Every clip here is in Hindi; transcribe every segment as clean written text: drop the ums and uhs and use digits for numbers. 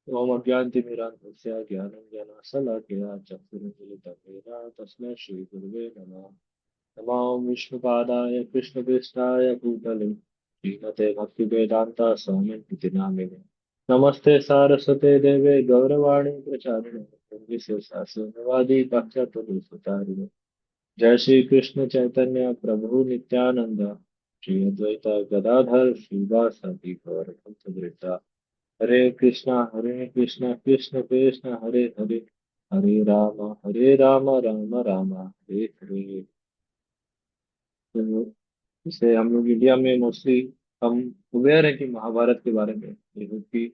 ओम अज्ञानतिमिरान्धस्य ज्ञानञ्जनशलाकया चक्षुरुन्मीलितं येन तस्मै श्रीगुरुवे नमः। नमो विष्णुपादाय कृष्णकृष्णाय भूतले श्रीमते भक्तिवेदान्त स्वामिनिति नामिने। नमस्ते सारस्वते देवे गौरवाणी प्रचारिणे निर्विशेषाशून्यवादी पाश्चात्यदेशतारिणे। जय श्री कृष्ण चैतन्य प्रभु नित्यानंद श्री अद्वैत गदाधर श्रीवासदि गौर भक्तवृंदा। हरे कृष्णा कृष्ण कृष्ण हरे हरे, हरे राम राम राम हरे हरे। तो जैसे हम लोग इंडिया में मोस्टली हम अवेयर है कि महाभारत के बारे में, ये है कि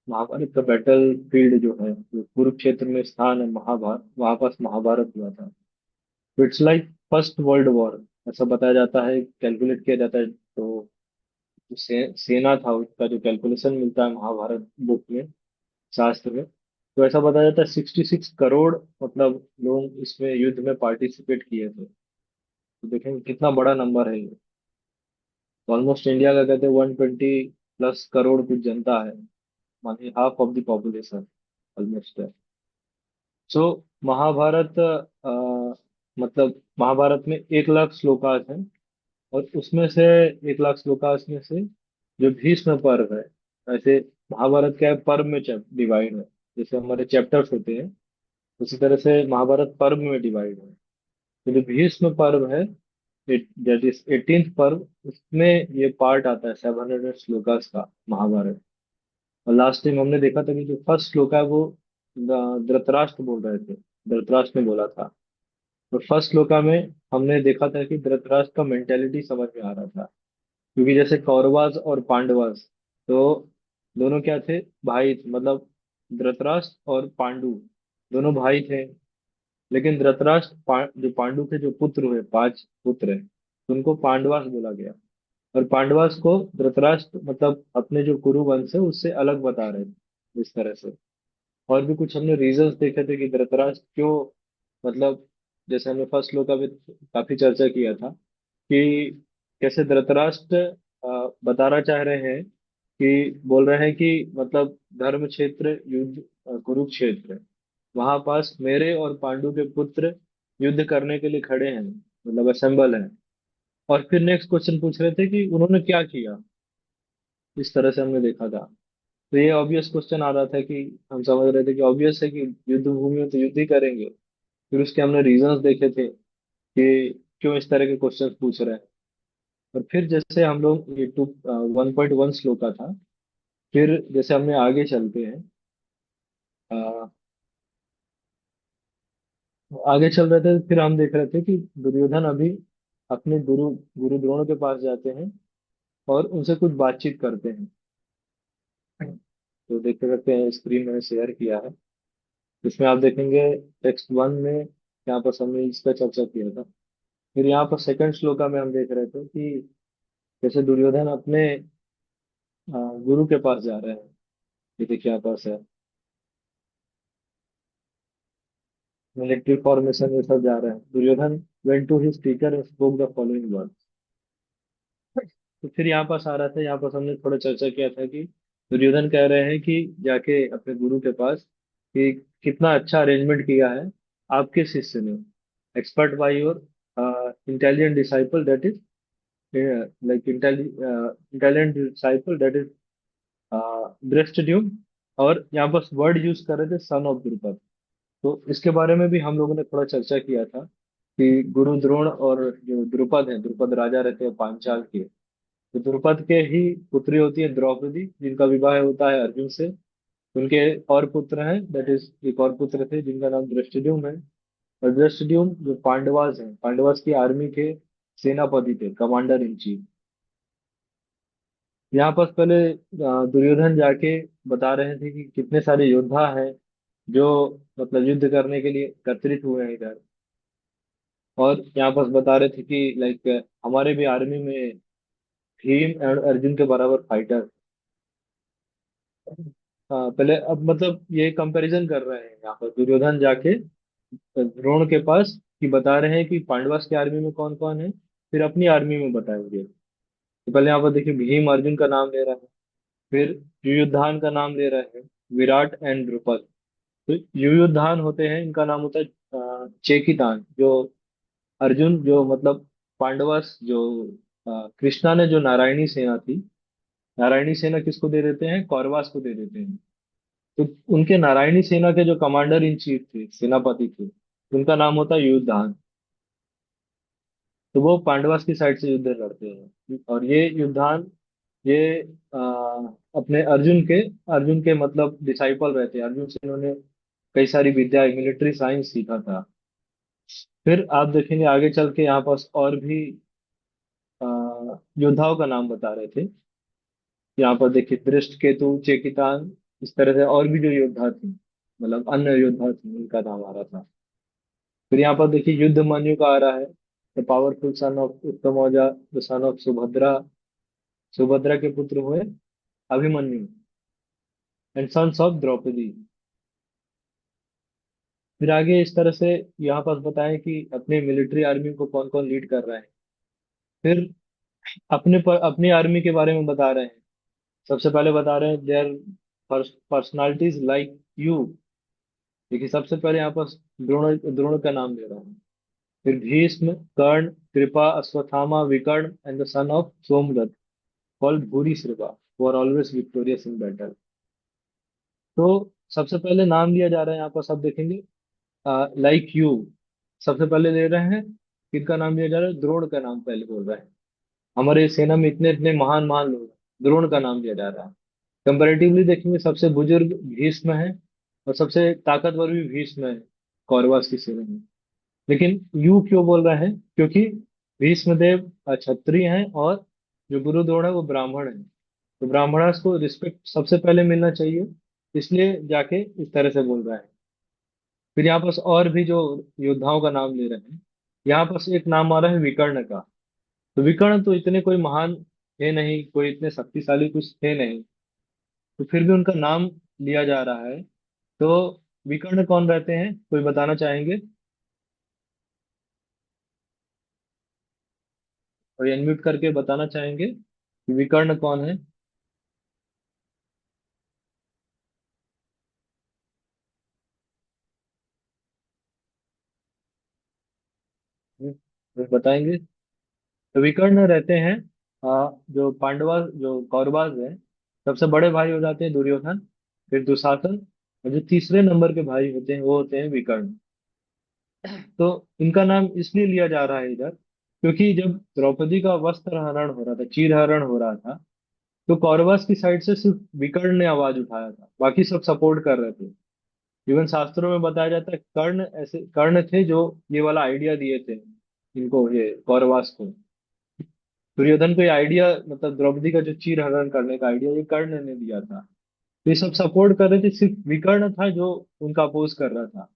महाभारत का बैटल फील्ड जो है जो कुरुक्षेत्र में स्थान है, महाभारत वहां पास महाभारत हुआ था। तो it's like first world war ऐसा बताया जाता है, कैलकुलेट किया जाता है। तो जो सेना था उसका जो कैलकुलेशन मिलता है महाभारत बुक में, शास्त्र में, तो ऐसा बताया जाता है 66 करोड़ मतलब लोग इसमें युद्ध में पार्टिसिपेट किए थे। तो देखेंगे कितना बड़ा नंबर है ये। ऑलमोस्ट इंडिया का कहते हैं 120 प्लस करोड़ कुछ जनता है, मानिए half of the population almost है। सो महाभारत मतलब महाभारत में 1 लाख श्लोकास हैं, और उसमें से 1 लाख श्लोकास में से जो भीष्म पर्व है, ऐसे महाभारत क्या है, पर्व में डिवाइड है। जैसे हमारे चैप्टर्स होते हैं, उसी तरह से महाभारत पर्व में डिवाइड है। तो जो भीष्म पर्व है, दैट इज 18th पर्व, उसमें ये पार्ट आता है 700 श्लोकास का महाभारत। और लास्ट टाइम हमने देखा था कि जो फर्स्ट श्लोक है वो धृतराष्ट्र बोल रहे थे, धृतराष्ट्र ने बोला था। तो फर्स्ट श्लोका में हमने देखा था कि धृतराष्ट्र का मेंटेलिटी समझ में आ रहा था, क्योंकि जैसे कौरवास और पांडवास, तो दोनों क्या थे, भाई थे। मतलब धृतराष्ट्र और पांडु दोनों भाई थे। लेकिन धृतराष्ट्र जो पांडु के जो पुत्र हुए, 5 पुत्र हैं, उनको पांडवास बोला गया। और पांडवास को धृतराष्ट्र मतलब अपने जो कुरु वंश है उससे अलग बता रहे थे इस तरह से। और भी कुछ हमने रीजंस देखे थे कि धृतराष्ट्र क्यों, मतलब जैसे हमने फर्स्ट श्लोक का भी काफी चर्चा किया था कि कैसे धृतराष्ट्र बताना चाह रहे हैं कि बोल रहे हैं कि मतलब धर्म क्षेत्र युद्ध, कुरुक्षेत्र, वहां पास मेरे और पांडु के पुत्र युद्ध करने के लिए खड़े हैं, मतलब असेंबल हैं। और फिर नेक्स्ट क्वेश्चन पूछ रहे थे कि उन्होंने क्या किया, इस तरह से हमने देखा था। तो ये ऑब्वियस क्वेश्चन आ रहा था कि हम समझ रहे थे कि ऑब्वियस है कि युद्ध भूमि में तो युद्ध ही करेंगे। फिर उसके हमने रीजंस देखे थे कि क्यों इस तरह के क्वेश्चन पूछ रहे हैं। और फिर जैसे हम लोग ये 1.1 श्लोक का था, फिर जैसे हमने आगे चलते हैं, अ, आगे चल रहे थे, फिर हम देख रहे थे कि दुर्योधन अभी अपने गुरु गुरु द्रोण के पास जाते हैं और उनसे कुछ बातचीत करते हैं। तो देखते करते हैं, स्क्रीन मैंने शेयर किया है, इसमें आप देखेंगे टेक्स्ट 1 में यहाँ पर हमने इसका चर्चा किया था। फिर यहाँ पर सेकंड श्लोका में हम देख रहे थे कि जैसे दुर्योधन अपने गुरु के पास जा रहे हैं। ये देखिए यहाँ पास है, मिलिट्री फॉर्मेशन ये सब जा रहे हैं। Duryodhan went to his teacher and spoke the following word. तो फिर यहाँ पास आ रहा था, यहाँ पास हमने थोड़ा चर्चा किया था कि दुर्योधन कह रहे हैं कि जाके अपने गुरु के पास कि कितना अच्छा अरेंजमेंट किया है आपके शिष्य ने, expert by your intelligent disciple that is, like intelligent disciple that is Dhrishtadyumna. और यहाँ पर वर्ड यूज कर रहे थे सन ऑफ द्रुपद। तो इसके बारे में भी हम लोगों ने थोड़ा चर्चा किया था कि गुरु द्रोण और जो द्रुपद है, द्रुपद राजा रहते हैं पांचाल के, तो द्रुपद के ही पुत्री होती है द्रौपदी, जिनका विवाह होता है अर्जुन से। उनके और पुत्र हैं, दैट इज एक और पुत्र थे जिनका नाम दृष्टद्युम्न है। और दृष्टद्युम्न जो पांडवास हैं, पांडवास की आर्मी के सेनापति थे, कमांडर इन चीफ। यहाँ पर पहले दुर्योधन जाके बता रहे थे कि कितने सारे योद्धा हैं जो मतलब युद्ध करने के लिए एकत्रित हुए हैं इधर। और यहाँ पर बता रहे थे कि लाइक हमारे भी आर्मी में भीम और अर्जुन के बराबर फाइटर। हाँ पहले अब मतलब ये कंपैरिजन कर रहे हैं यहाँ पर दुर्योधन जाके द्रोण के पास, कि बता रहे हैं कि पांडवास की आर्मी में कौन कौन है, फिर अपनी आर्मी में बताएंगे। तो पहले यहाँ पर देखिए भीम अर्जुन का नाम ले रहा है, फिर युयुधान का नाम ले रहे हैं, विराट एंड द्रुपद। तो युयुधान होते हैं, इनका नाम होता है चेकितान। जो अर्जुन जो मतलब पांडवस जो कृष्णा ने जो नारायणी सेना थी, नारायणी सेना किसको दे देते हैं? कौरवास को दे देते हैं। तो उनके नारायणी सेना के जो कमांडर इन चीफ थे, सेनापति थे, उनका नाम होता है युयुधान। तो वो पांडवास की साइड से युद्ध लड़ते हैं। और ये युद्धान, ये आ, अपने अर्जुन के मतलब डिसाइपल रहते हैं। अर्जुन से इन्होंने कई सारी विद्या, मिलिट्री साइंस सीखा था। फिर आप देखेंगे आगे चल के यहाँ पास और भी आ, योद्धाओं का नाम बता रहे थे। यहाँ पर देखिए धृष्टकेतु, चेकितान, इस तरह से और भी जो योद्धा थे, मतलब अन्य योद्धा थे, उनका नाम आ रहा था। फिर यहाँ पर देखिए युद्ध मन्यु का आ रहा है, the powerful son of Uttamauja, the son of Subhadra. Subhadra के पुत्र हुए Abhimanyu, and sons of Draupadi. फिर आगे इस तरह से यहाँ पर बताएं कि अपने मिलिट्री आर्मी को कौन कौन लीड कर रहा है। फिर अपनी आर्मी के बारे में बता रहे हैं। सबसे पहले बता रहे हैं देयर पर्सनालिटीज लाइक यू। देखिए सबसे पहले यहाँ पर द्रोण द्रोण का नाम ले रहा हूँ। फिर भीष्म, कर्ण, Kripa, Ashwatthama, Vikarna and the son of Somadatta, called Bhuri Shrava, who are always victorious in battle। तो सबसे पहले नाम लिया जा रहा है यहाँ पर, सब देखेंगे लाइक यू। सबसे पहले ले रहे हैं किनका नाम लिया जा रहा है? द्रोण का नाम पहले बोल रहा है। हमारे सेना में इतने इतने महान महान लोग हैं, द्रोण का नाम लिया जा रहा है। कंपैरेटिवली देखेंगे सबसे बुजुर्ग भीष्म है, और सबसे ताकतवर भी भीष्म है कौरवास की सेना में। लेकिन यू क्यों बोल रहे हैं? क्योंकि भीष्म देव क्षत्रिय हैं, और जो गुरु द्रोण है वो ब्राह्मण है। तो ब्राह्मणास को रिस्पेक्ट सबसे पहले मिलना चाहिए, इसलिए जाके इस तरह से बोल रहा है। फिर यहाँ पास और भी जो योद्धाओं का नाम ले रहे हैं, यहाँ पास एक नाम आ रहा है विकर्ण का। तो विकर्ण तो इतने कोई महान थे नहीं, कोई इतने शक्तिशाली कुछ थे नहीं, तो फिर भी उनका नाम लिया जा रहा है। तो विकर्ण कौन रहते हैं, कोई बताना चाहेंगे? और अनम्यूट करके बताना चाहेंगे कि विकर्ण कौन है? कोई बताएंगे? तो विकर्ण रहते हैं जो पांडवा जो कौरवास है, सबसे बड़े भाई हो जाते हैं दुर्योधन, फिर दुशासन, और जो तीसरे नंबर के भाई होते हैं वो होते हैं विकर्ण। तो इनका नाम इसलिए लिया जा रहा है इधर, क्योंकि जब द्रौपदी का वस्त्र हरण हो रहा था, चीर हरण हो रहा था, तो कौरवास की साइड से सिर्फ विकर्ण ने आवाज उठाया था, बाकी सब सपोर्ट कर रहे थे। इवन शास्त्रों में बताया जाता है कर्ण थे जो ये वाला आइडिया दिए थे इनको, ये कौरवास को। दुर्योधन को ये आइडिया, मतलब द्रौपदी का जो चीर हरण करने का आइडिया, ये कर्ण ने दिया था। तो ये सब सपोर्ट कर रहे थे, सिर्फ विकर्ण था जो उनका अपोज कर रहा था।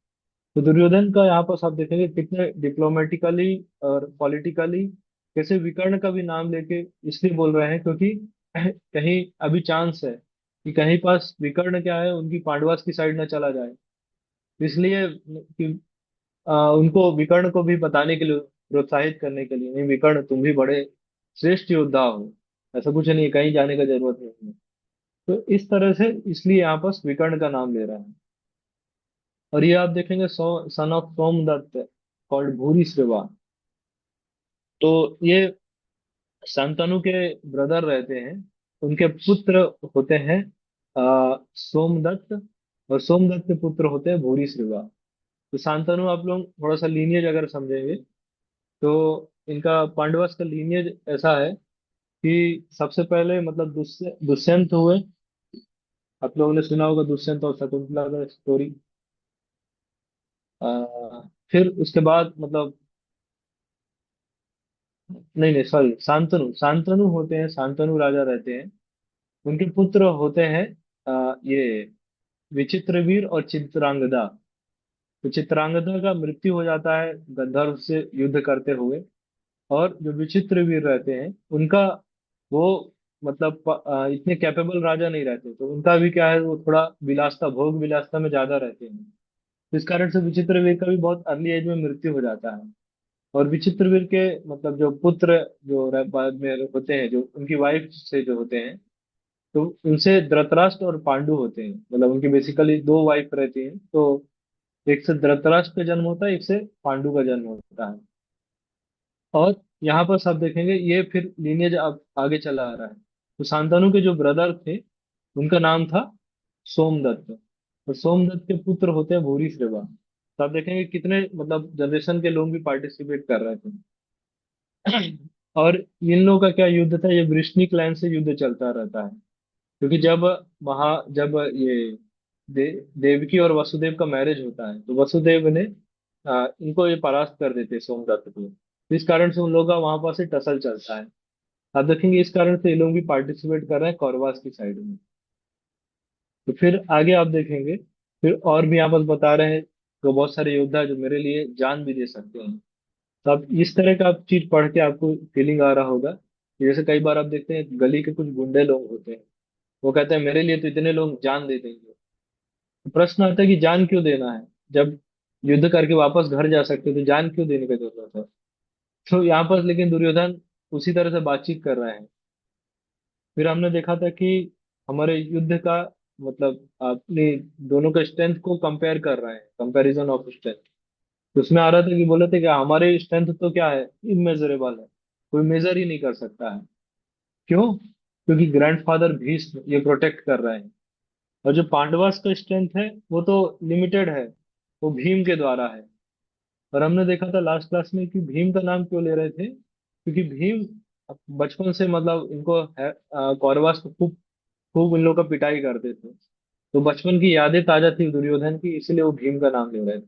तो दुर्योधन का यहाँ पर आप देखेंगे कितने डिप्लोमेटिकली और पॉलिटिकली कैसे विकर्ण का भी नाम लेके इसलिए बोल रहे हैं, क्योंकि कहीं अभी चांस है कि कहीं पास विकर्ण क्या है, उनकी पांडवास की साइड ना चला जाए। इसलिए कि उनको, विकर्ण को भी बताने के लिए, प्रोत्साहित करने के लिए, नहीं विकर्ण तुम भी बड़े श्रेष्ठ योद्धा हो, ऐसा कुछ नहीं है, कहीं जाने का जरूरत नहीं है। तो इस तरह से इसलिए यहाँ पर विकर्ण का नाम ले रहा है। और ये आप देखेंगे सन ऑफ सोमदत्त, कॉल्ड भूरी श्रवा। तो ये शांतनु के ब्रदर रहते हैं, उनके पुत्र होते हैं सोमदत्त, और सोमदत्त के पुत्र होते हैं भूरी श्रवा। तो शांतनु आप लोग थोड़ा सा लीनियज अगर समझेंगे, तो इनका पांडवस का लीनियज ऐसा है कि सबसे पहले मतलब दुष्यंत हुए। आप लोगों ने सुना होगा दुष्यंत और शकुंतला का स्टोरी। फिर उसके बाद मतलब, नहीं नहीं सॉरी, शांतनु शांतनु होते हैं, शांतनु राजा रहते हैं। उनके पुत्र होते हैं ये विचित्रवीर और चित्रांगदा। तो चित्रांगदा का मृत्यु हो जाता है गंधर्व से युद्ध करते हुए। और जो विचित्रवीर रहते हैं उनका, वो मतलब इतने कैपेबल राजा नहीं रहते, तो उनका भी क्या है, वो थोड़ा विलासता, भोग विलासता में ज्यादा रहते हैं। तो इस कारण से विचित्रवीर का भी बहुत अर्ली एज में मृत्यु हो जाता है। और विचित्रवीर के मतलब जो पुत्र, जो बाद में होते हैं, जो उनकी वाइफ से जो होते हैं, तो उनसे धृतराष्ट्र और पांडु होते हैं, मतलब उनकी बेसिकली दो वाइफ रहती हैं। तो एक से धृतराष्ट्र का जन्म होता है, एक से पांडु का जन्म होता है। और यहाँ पर सब देखेंगे ये फिर लीनियज आगे चला आ रहा है। तो शांतनु के जो ब्रदर थे उनका नाम था सोमदत्त। और सोमदत्त के पुत्र होते हैं भूरिश्रवा। तो आप देखेंगे कितने मतलब जनरेशन के लोग भी पार्टिसिपेट कर रहे थे। और इन लोगों का क्या युद्ध था, ये वृश्निक लाइन से युद्ध चलता रहता है। क्योंकि जब ये देवकी और वसुदेव का मैरिज होता है, तो वसुदेव ने इनको ये परास्त कर देते हैं सोमदत्त को। तो इस कारण से उन लोगों का वहां पर से टसल चलता है। आप देखेंगे इस कारण से ये लोग भी पार्टिसिपेट कर रहे हैं कौरवास की साइड में। तो फिर आगे आप देखेंगे, फिर और भी यहाँ पर बता रहे हैं तो बहुत सारे योद्धा जो मेरे लिए जान भी दे सकते हैं। तो आप इस तरह का आप चीज पढ़ के आपको फीलिंग आ रहा होगा कि जैसे कई बार आप देखते हैं गली के कुछ गुंडे लोग होते हैं, वो कहते हैं मेरे लिए तो इतने लोग जान दे देंगे। तो प्रश्न आता है कि जान क्यों देना है, जब युद्ध करके वापस घर जा सकते हो तो जान क्यों देने की जरूरत है। तो यहाँ पर लेकिन दुर्योधन उसी तरह से बातचीत कर रहे हैं। फिर हमने देखा था कि हमारे युद्ध का मतलब अपने दोनों के स्ट्रेंथ को कंपेयर कर रहे हैं, कंपैरिजन ऑफ स्ट्रेंथ। तो उसमें आ रहा था कि बोले थे कि हमारे स्ट्रेंथ तो क्या है, इमेजरेबल है, कोई मेजर ही नहीं कर सकता है। क्यों? क्योंकि ग्रैंडफादर भीष्म ये प्रोटेक्ट कर रहे हैं। और जो पांडवास का स्ट्रेंथ है वो तो लिमिटेड है, वो भीम के द्वारा है। और हमने देखा था लास्ट क्लास में कि भीम का नाम क्यों ले रहे थे, क्योंकि भीम बचपन से मतलब इनको कौरवास को खूब खूब इन लोगों का पिटाई करते थे। तो बचपन की यादें ताजा थी दुर्योधन की, इसलिए वो भीम का नाम ले रहे थे।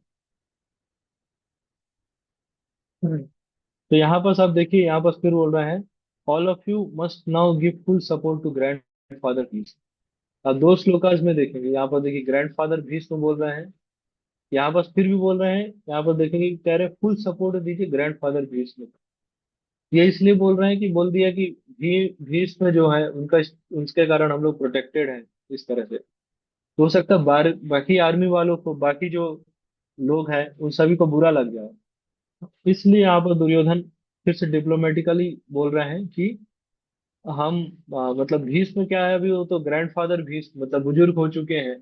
तो यहाँ पर आप देखिए, यहाँ पर फिर बोल रहे हैं all of you must now give full support to grandfather peace. अब दो श्लोकाज में देखेंगे, यहाँ पर देखिए ग्रैंड फादर भीष्म बोल रहे हैं, यहाँ पर फिर भी बोल रहे हैं, यहाँ पर देखेंगे कि कह रहे फुल सपोर्ट दीजिए ग्रैंड फादर भीष्म। ये इसलिए बोल रहे हैं कि बोल दिया कि भीष्म जो है उनका, उनके कारण हम लोग प्रोटेक्टेड हैं इस तरह से। तो हो सकता है बाकी आर्मी वालों को, बाकी जो लोग हैं उन सभी को बुरा लग जाए। इसलिए यहाँ पर दुर्योधन फिर से डिप्लोमेटिकली बोल रहे हैं कि हम मतलब भीष्म क्या है, अभी वो तो ग्रैंडफादर भीष्म मतलब बुजुर्ग हो चुके हैं।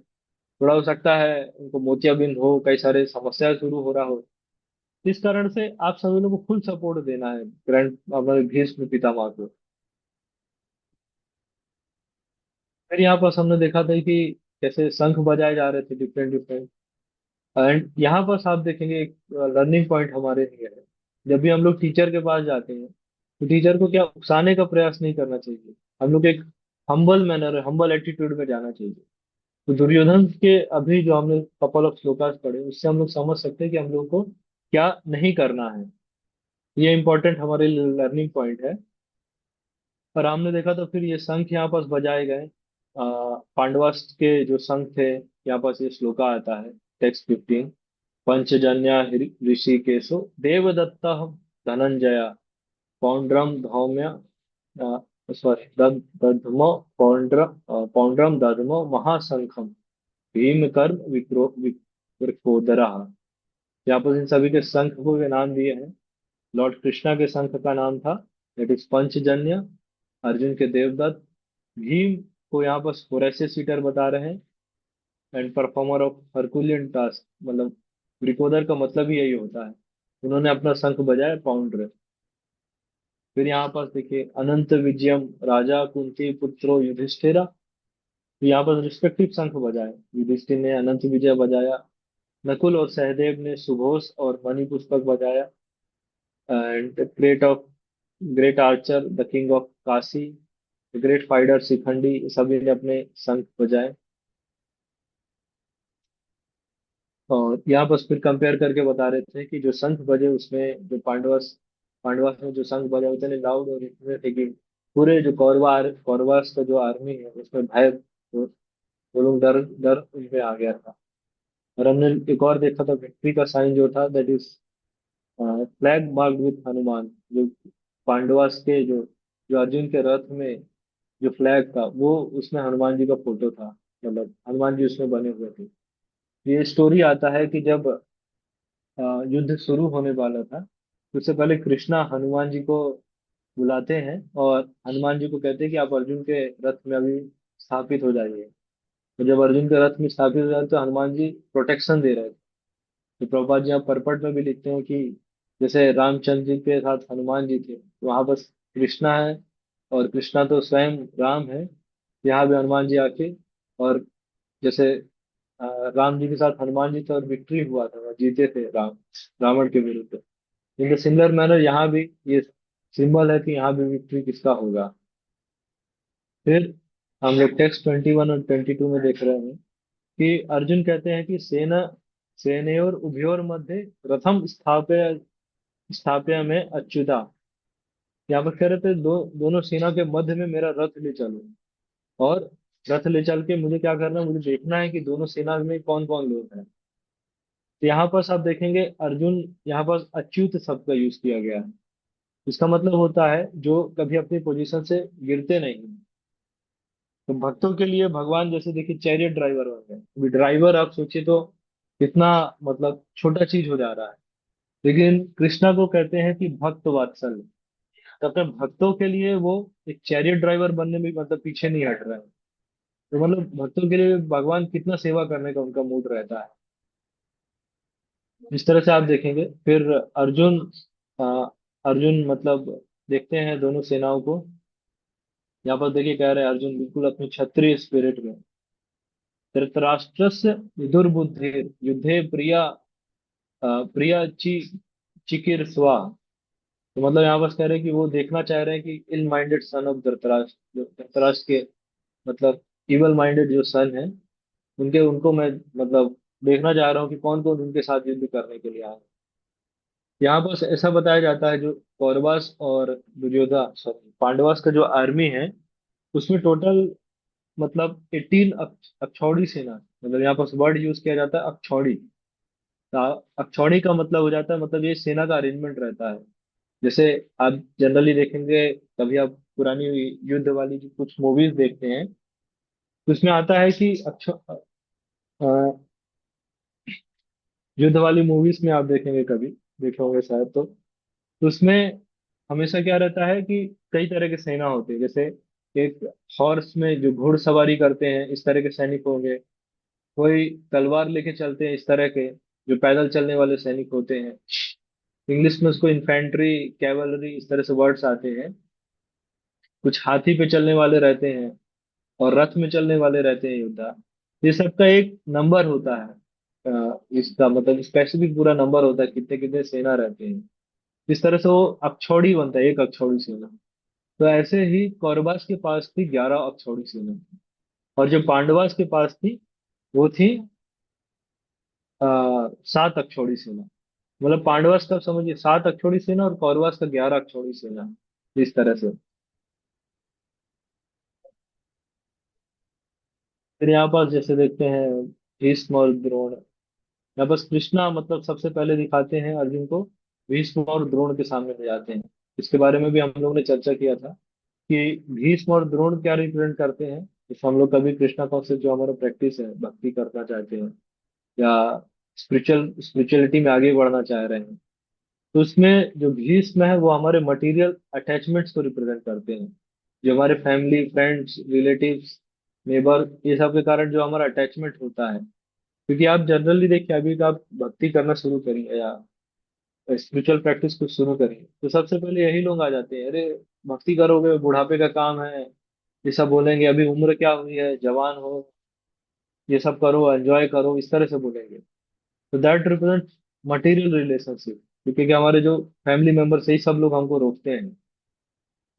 थोड़ा हो सकता है उनको मोतियाबिंद हो, कई सारे समस्या शुरू हो रहा हो। इस कारण से आप सभी लोगों को फुल सपोर्ट देना है ग्रैंड हमारे भीष्म पितामह को। फिर यहाँ पर हमने देखा था कि कैसे शंख बजाए जा रहे थे डिफरेंट डिफरेंट। एंड यहाँ पर आप देखेंगे एक लर्निंग पॉइंट हमारे लिए है। जब भी हम लोग टीचर के पास जाते हैं तो टीचर को क्या उकसाने का प्रयास नहीं करना चाहिए। हम लोग एक हम्बल मैनर, हम्बल एटीट्यूड में जाना चाहिए। तो दुर्योधन के अभी जो हमने कपल ऑफ श्लोकास पढ़े उससे हम लोग समझ सकते हैं कि हम लोग को क्या नहीं करना है। ये इंपॉर्टेंट हमारे लिए लर्निंग पॉइंट है। और हमने देखा तो फिर ये शंख यहाँ पास बजाए गए। पांडवास के जो शंख थे, यहाँ पास ये श्लोका आता है, टेक्स्ट 15। पंचजन्य ऋषिकेशो देवदत्त धनंजय पौंड्रम धौम्य, सॉरी दध्मो पौंड्रम दध्मो महाशंखम भीम कर्म विक्रोदरा। यहाँ पर इन सभी के शंख को ये नाम दिए हैं। लॉर्ड कृष्णा के शंख का नाम था दैट इज पंचजन्य, अर्जुन के देवदत्त। भीम को यहाँ पर फोरेसियस सीटर बता रहे हैं, and performer of Herculean task, मतलब रिकॉर्डर का मतलब ही यही होता है। उन्होंने अपना शंख बजाया पाउंड्र। फिर यहाँ पर देखिए अनंत विजयम राजा कुंती पुत्रो युधिष्ठिरा। तो यहाँ पर रिस्पेक्टिव शंख बजाए, युधिष्ठिर ने अनंत विजय बजाया, नकुल और सहदेव ने सुघोष और मणि पुष्पक बजाया, and great Archer the king of Kashi, great fighter Shikhandi, सभी ने अपने शंख बजाए। और यहाँ पर फिर कंपेयर करके बता रहे थे कि जो शंख बजे उसमें जो पांडवास में जो शंख बजे उतने लाउड और इतने थे कि पूरे जो कौरवास का जो आर्मी है उसमें भय, वो लोग डर डर उनपे आ गया था। और हमने एक और देखा था विक्ट्री का साइन जो था that is flag marked with Hanuman. जो पांडवास के जो अर्जुन के रथ में जो फ्लैग था वो, उसमें हनुमान जी का फोटो था, मतलब हनुमान जी उसमें बने हुए थे। ये स्टोरी आता है कि जब युद्ध शुरू होने वाला था तो उससे पहले कृष्णा हनुमान जी को बुलाते हैं और हनुमान जी को कहते हैं कि आप अर्जुन के रथ में अभी स्थापित हो जाइए। तो जब अर्जुन के रथ में स्थापित हो जाए तो हनुमान जी प्रोटेक्शन दे रहे थे। तो प्रभुपाद जी आप परपट में भी लिखते हैं कि जैसे रामचंद्र जी के साथ हनुमान जी थे, वहां बस कृष्णा है, और कृष्णा तो स्वयं राम है। यहाँ भी हनुमान जी आके, और जैसे राम जी के साथ हनुमान जी थे और विक्ट्री हुआ था, वो जीते थे रावण के विरुद्ध। इन द सिमिलर मैनर यहाँ भी ये सिंबल है कि यहाँ भी विक्ट्री किसका होगा। फिर हम लोग टेक्स्ट 21 और 22 में देख रहे हैं कि अर्जुन कहते हैं कि सेनयोर उभयोर मध्य रथम स्थापय स्थापया में अच्युता। यहाँ पर कह रहे थे दोनों सेना के मध्य में मेरा रथ ले चलो, और रथ ले चल के मुझे क्या करना है, मुझे देखना है कि दोनों सेना में कौन कौन लोग हैं। तो यहाँ पर आप देखेंगे अर्जुन, यहाँ पर अच्युत शब्द का यूज किया गया है। इसका मतलब होता है जो कभी अपनी पोजीशन से गिरते नहीं। तो भक्तों के लिए भगवान जैसे देखिए चैरियट ड्राइवर हो गए, अभी ड्राइवर आप सोचिए तो कितना मतलब छोटा चीज हो जा रहा है, लेकिन कृष्णा को कहते हैं कि भक्त वात्सल्य। तो अपने भक्तों के लिए वो एक चैरियट ड्राइवर बनने में मतलब पीछे नहीं हट रहे हैं। तो मतलब भक्तों के लिए भगवान कितना सेवा करने का उनका मूड रहता है। इस तरह से आप देखेंगे फिर अर्जुन अ, अर्जुन मतलब देखते हैं दोनों सेनाओं को। यहाँ पर देखिए कह रहे हैं अर्जुन बिल्कुल अपनी क्षत्रिय स्पिरिट में, धृतराष्ट्रस्य विदुर्बुद्धि युद्धे प्रिया चिकिर स्वा। तो मतलब यहाँ बस कह रहे हैं कि वो देखना चाह रहे हैं कि इल माइंडेड सन ऑफ धृतराष्ट्र, जो धृतराष्ट्र के मतलब इवल माइंडेड जो सन है, उनके उनको मैं मतलब देखना चाह रहा हूँ कि कौन कौन उनके साथ युद्ध करने के लिए आए। यहाँ पर ऐसा बताया जाता है जो कौरवास और दुर्योधा सॉरी पांडवास का जो आर्मी है, उसमें टोटल मतलब 18 अक्षौड़ी सेना, मतलब यहाँ पर वर्ड यूज किया जाता है अक्षौड़ी। तो अक्षौड़ी का मतलब हो जाता है मतलब ये सेना का अरेंजमेंट रहता है। जैसे आप जनरली देखेंगे, कभी आप पुरानी युद्ध वाली जो कुछ मूवीज देखते हैं, तो उसमें आता है कि युद्ध वाली मूवीज में आप देखेंगे, कभी देखे होंगे शायद, तो उसमें हमेशा क्या रहता है कि कई तरह के सेना होते हैं। जैसे एक हॉर्स में जो घुड़सवारी करते हैं इस तरह के सैनिक होंगे, कोई तलवार लेके चलते हैं इस तरह के, जो पैदल चलने वाले सैनिक होते हैं। इंग्लिश में उसको इन्फेंट्री, कैवलरी इस तरह से वर्ड्स आते हैं। कुछ हाथी पे चलने वाले रहते हैं, और रथ में चलने वाले रहते हैं योद्धा। ये सबका एक नंबर होता है, इसका मतलब स्पेसिफिक पूरा नंबर होता है कितने कितने सेना रहते हैं। इस तरह से वो अक्षौड़ी बनता है, एक अक्षौड़ी सेना। तो ऐसे ही कौरवास के पास थी 11 अक्षौड़ी सेना, और जो पांडवास के पास थी वो थी 7 अक्षौड़ी सेना। मतलब पांडवास का समझिए 7 अक्षौड़ी सेना और कौरवास का 11 अक्षौड़ी सेना, इस तरह से। फिर यहाँ पास जैसे देखते हैं भीष्म और द्रोण। यहाँ बस कृष्णा मतलब सबसे पहले दिखाते हैं अर्जुन को, भीष्म और द्रोण के सामने ले जाते हैं। इसके बारे में भी हम लोग ने चर्चा किया था कि भीष्म और द्रोण क्या रिप्रेजेंट करते हैं। जैसे हम लोग कभी कृष्णा कॉन्सेप्ट जो हमारा प्रैक्टिस है, भक्ति करना चाहते हैं या स्पिरिचुअलिटी में आगे बढ़ना चाह रहे हैं, तो उसमें जो भीष्म है वो हमारे मटेरियल अटैचमेंट्स को रिप्रेजेंट करते हैं। जो हमारे फैमिली, फ्रेंड्स, रिलेटिव्स, नेबर, ये सब के कारण जो हमारा अटैचमेंट होता है। क्योंकि आप जनरली देखिए, अभी का आप भक्ति करना शुरू करिए या स्पिरिचुअल प्रैक्टिस को शुरू करिए, तो सबसे पहले यही लोग आ जाते हैं, अरे भक्ति करोगे, बुढ़ापे का काम है, ये सब बोलेंगे, अभी उम्र क्या हुई है, जवान हो, ये सब करो, एंजॉय करो, इस तरह से बोलेंगे। तो दैट रिप्रेजेंट मटेरियल रिलेशनशिप, क्योंकि हमारे जो फैमिली मेंबर्स यही सब लोग हमको रोकते हैं।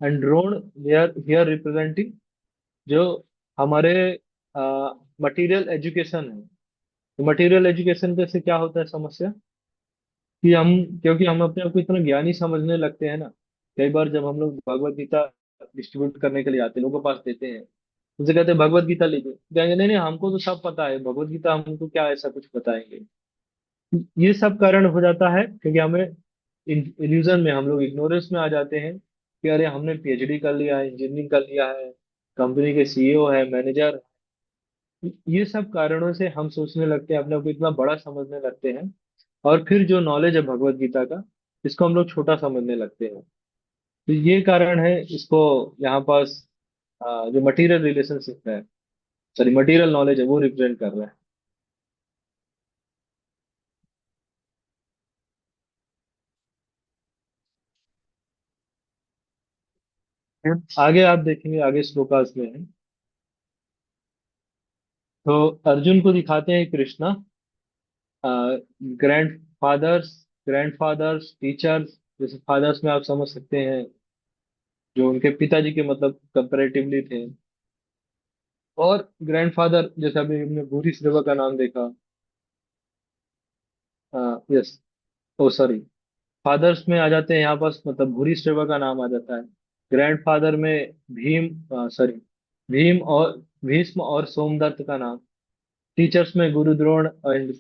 And drone here here representing जो हमारे मटेरियल एजुकेशन है। तो मटेरियल एजुकेशन का से क्या होता है समस्या, कि हम, क्योंकि हम अपने आप को इतना ज्ञानी समझने लगते हैं ना। कई बार जब हम लोग भगवत गीता डिस्ट्रीब्यूट करने के लिए आते हैं, लोगों के पास देते हैं, उनसे कहते हैं भगवत गीता लीजिए, कहेंगे नहीं नहीं हमको तो सब पता है, भगवत गीता हमको क्या ऐसा कुछ बताएंगे। ये सब कारण हो जाता है क्योंकि हमें इल्यूजन में, हम लोग इग्नोरेंस में आ जाते हैं कि अरे हमने पीएचडी कर लिया है, इंजीनियरिंग कर लिया है, कंपनी के सीईओ है, मैनेजर। ये सब कारणों से हम सोचने लगते हैं, अपने आप को इतना बड़ा समझने लगते हैं, और फिर जो नॉलेज है भगवत गीता का, इसको हम लोग छोटा समझने लगते हैं। तो ये कारण है इसको यहाँ पास जो मटेरियल रिलेशनशिप है, सॉरी मटेरियल नॉलेज है, वो रिप्रेजेंट कर रहा है। आगे आप देखेंगे, आगे श्लोकास में है, तो अर्जुन को दिखाते हैं Krishna, grandfathers, grandfathers, teachers, जैसे फादर्स में आप समझ सकते हैं जो उनके पिताजी के मतलब कंपेरेटिवली थे, और ग्रैंडफादर जैसे अभी हमने भूरी श्रवा का नाम देखा, यस, ओ सॉरी, फादर्स में आ जाते हैं यहाँ पास, मतलब भूरी श्रवा का नाम आ जाता है। ग्रैंडफादर में भीम, सॉरी, भीम और भीष्म और सोमदत्त का नाम। टीचर्स में गुरु द्रोण एंड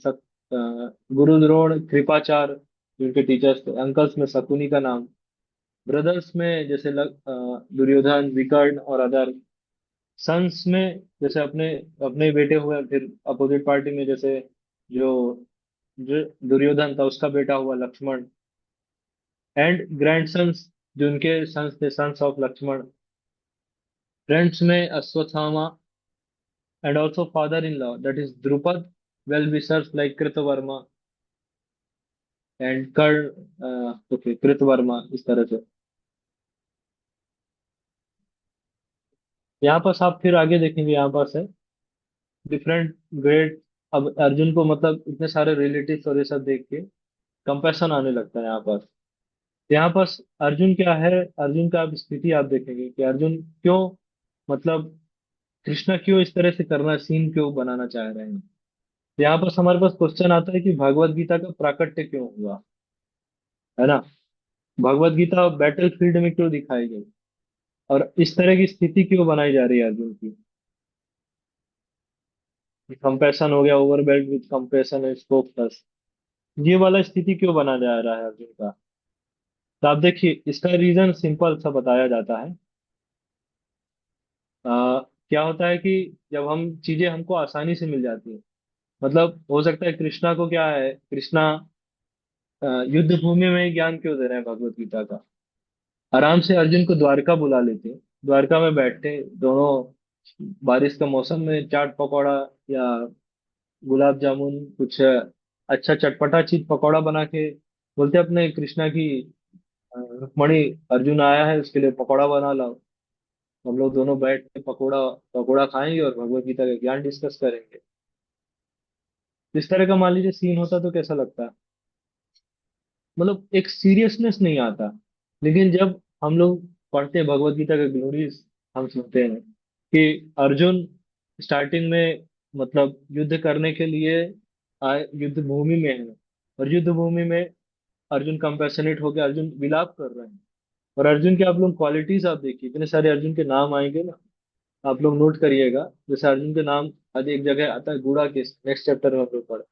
गुरु द्रोण, कृपाचार्य जिनके टीचर्स थे। अंकल्स में शकुनी का नाम। ब्रदर्स में जैसे दुर्योधन, विकर्ण और अदर। सन्स में जैसे अपने अपने ही बेटे हुए, फिर अपोजिट पार्टी में जैसे जो जो दुर्योधन था उसका बेटा हुआ लक्ष्मण। एंड ग्रैंड सन्स, जो उनके सन्स थे, सन्स ऑफ लक्ष्मण। फ्रेंड्स में Ashwatthama, and also father in law that is Drupad, well wishers like Kritavarma and Karna, okay Kritavarma, इस तरह से। यहाँ पास आप फिर आगे देखेंगे, यहाँ पास है डिफरेंट ग्रेड। अब अर्जुन को मतलब इतने सारे रिलेटिव्स और ये सब देख के कंपैशन आने लगता है यहाँ पास। यहाँ पास अर्जुन क्या है, अर्जुन का आप स्थिति आप देखेंगे कि अर्जुन क्यों, मतलब कृष्णा क्यों इस तरह से करना, सीन क्यों बनाना चाह रहे हैं। तो यहाँ पास हमारे पास क्वेश्चन आता है कि भगवत गीता का प्राकट्य क्यों हुआ, है ना। भगवत गीता बैटल फील्ड में क्यों दिखाई गई, और इस तरह की स्थिति क्यों बनाई जा रही है अर्जुन की। कंपैशन हो गया, overwhelmed with compassion and scope plus, ये वाला स्थिति क्यों बना जा रहा है अर्जुन का। तो आप देखिए, इसका रीजन सिंपल सा बताया जाता है। क्या होता है कि जब हम चीजें हमको आसानी से मिल जाती है, मतलब हो सकता है कृष्णा को क्या है, कृष्णा युद्ध भूमि में ही ज्ञान क्यों दे रहे हैं भगवत गीता का। आराम से अर्जुन को द्वारका बुला लेते, द्वारका में बैठते दोनों, बारिश का मौसम में चाट पकौड़ा या गुलाब जामुन कुछ अच्छा चटपटा चीज पकौड़ा बना के बोलते अपने कृष्णा की, रुक्मणी, अर्जुन आया है उसके लिए पकौड़ा बना लाओ। हम लोग दोनों बैठ के पकौड़ा पकौड़ा खाएंगे और भगवत गीता का ज्ञान डिस्कस करेंगे। इस तरह का मान लीजिए सीन होता तो कैसा लगता, मतलब एक सीरियसनेस नहीं आता। लेकिन जब हम लोग पढ़ते हैं भगवत गीता का ग्लोरीज, हम सुनते हैं कि अर्जुन स्टार्टिंग में मतलब युद्ध करने के लिए आए, युद्ध भूमि में है, और युद्ध भूमि में अर्जुन कंपैशनेट होकर अर्जुन विलाप कर रहे हैं। और अर्जुन के आप लोग क्वालिटीज आप देखिए, इतने सारे अर्जुन के नाम आएंगे ना, आप लोग नोट करिएगा। जैसे अर्जुन के नाम आज एक जगह आता है गूढ़ा केस, नेक्स्ट चैप्टर में हम लोग पढ़े।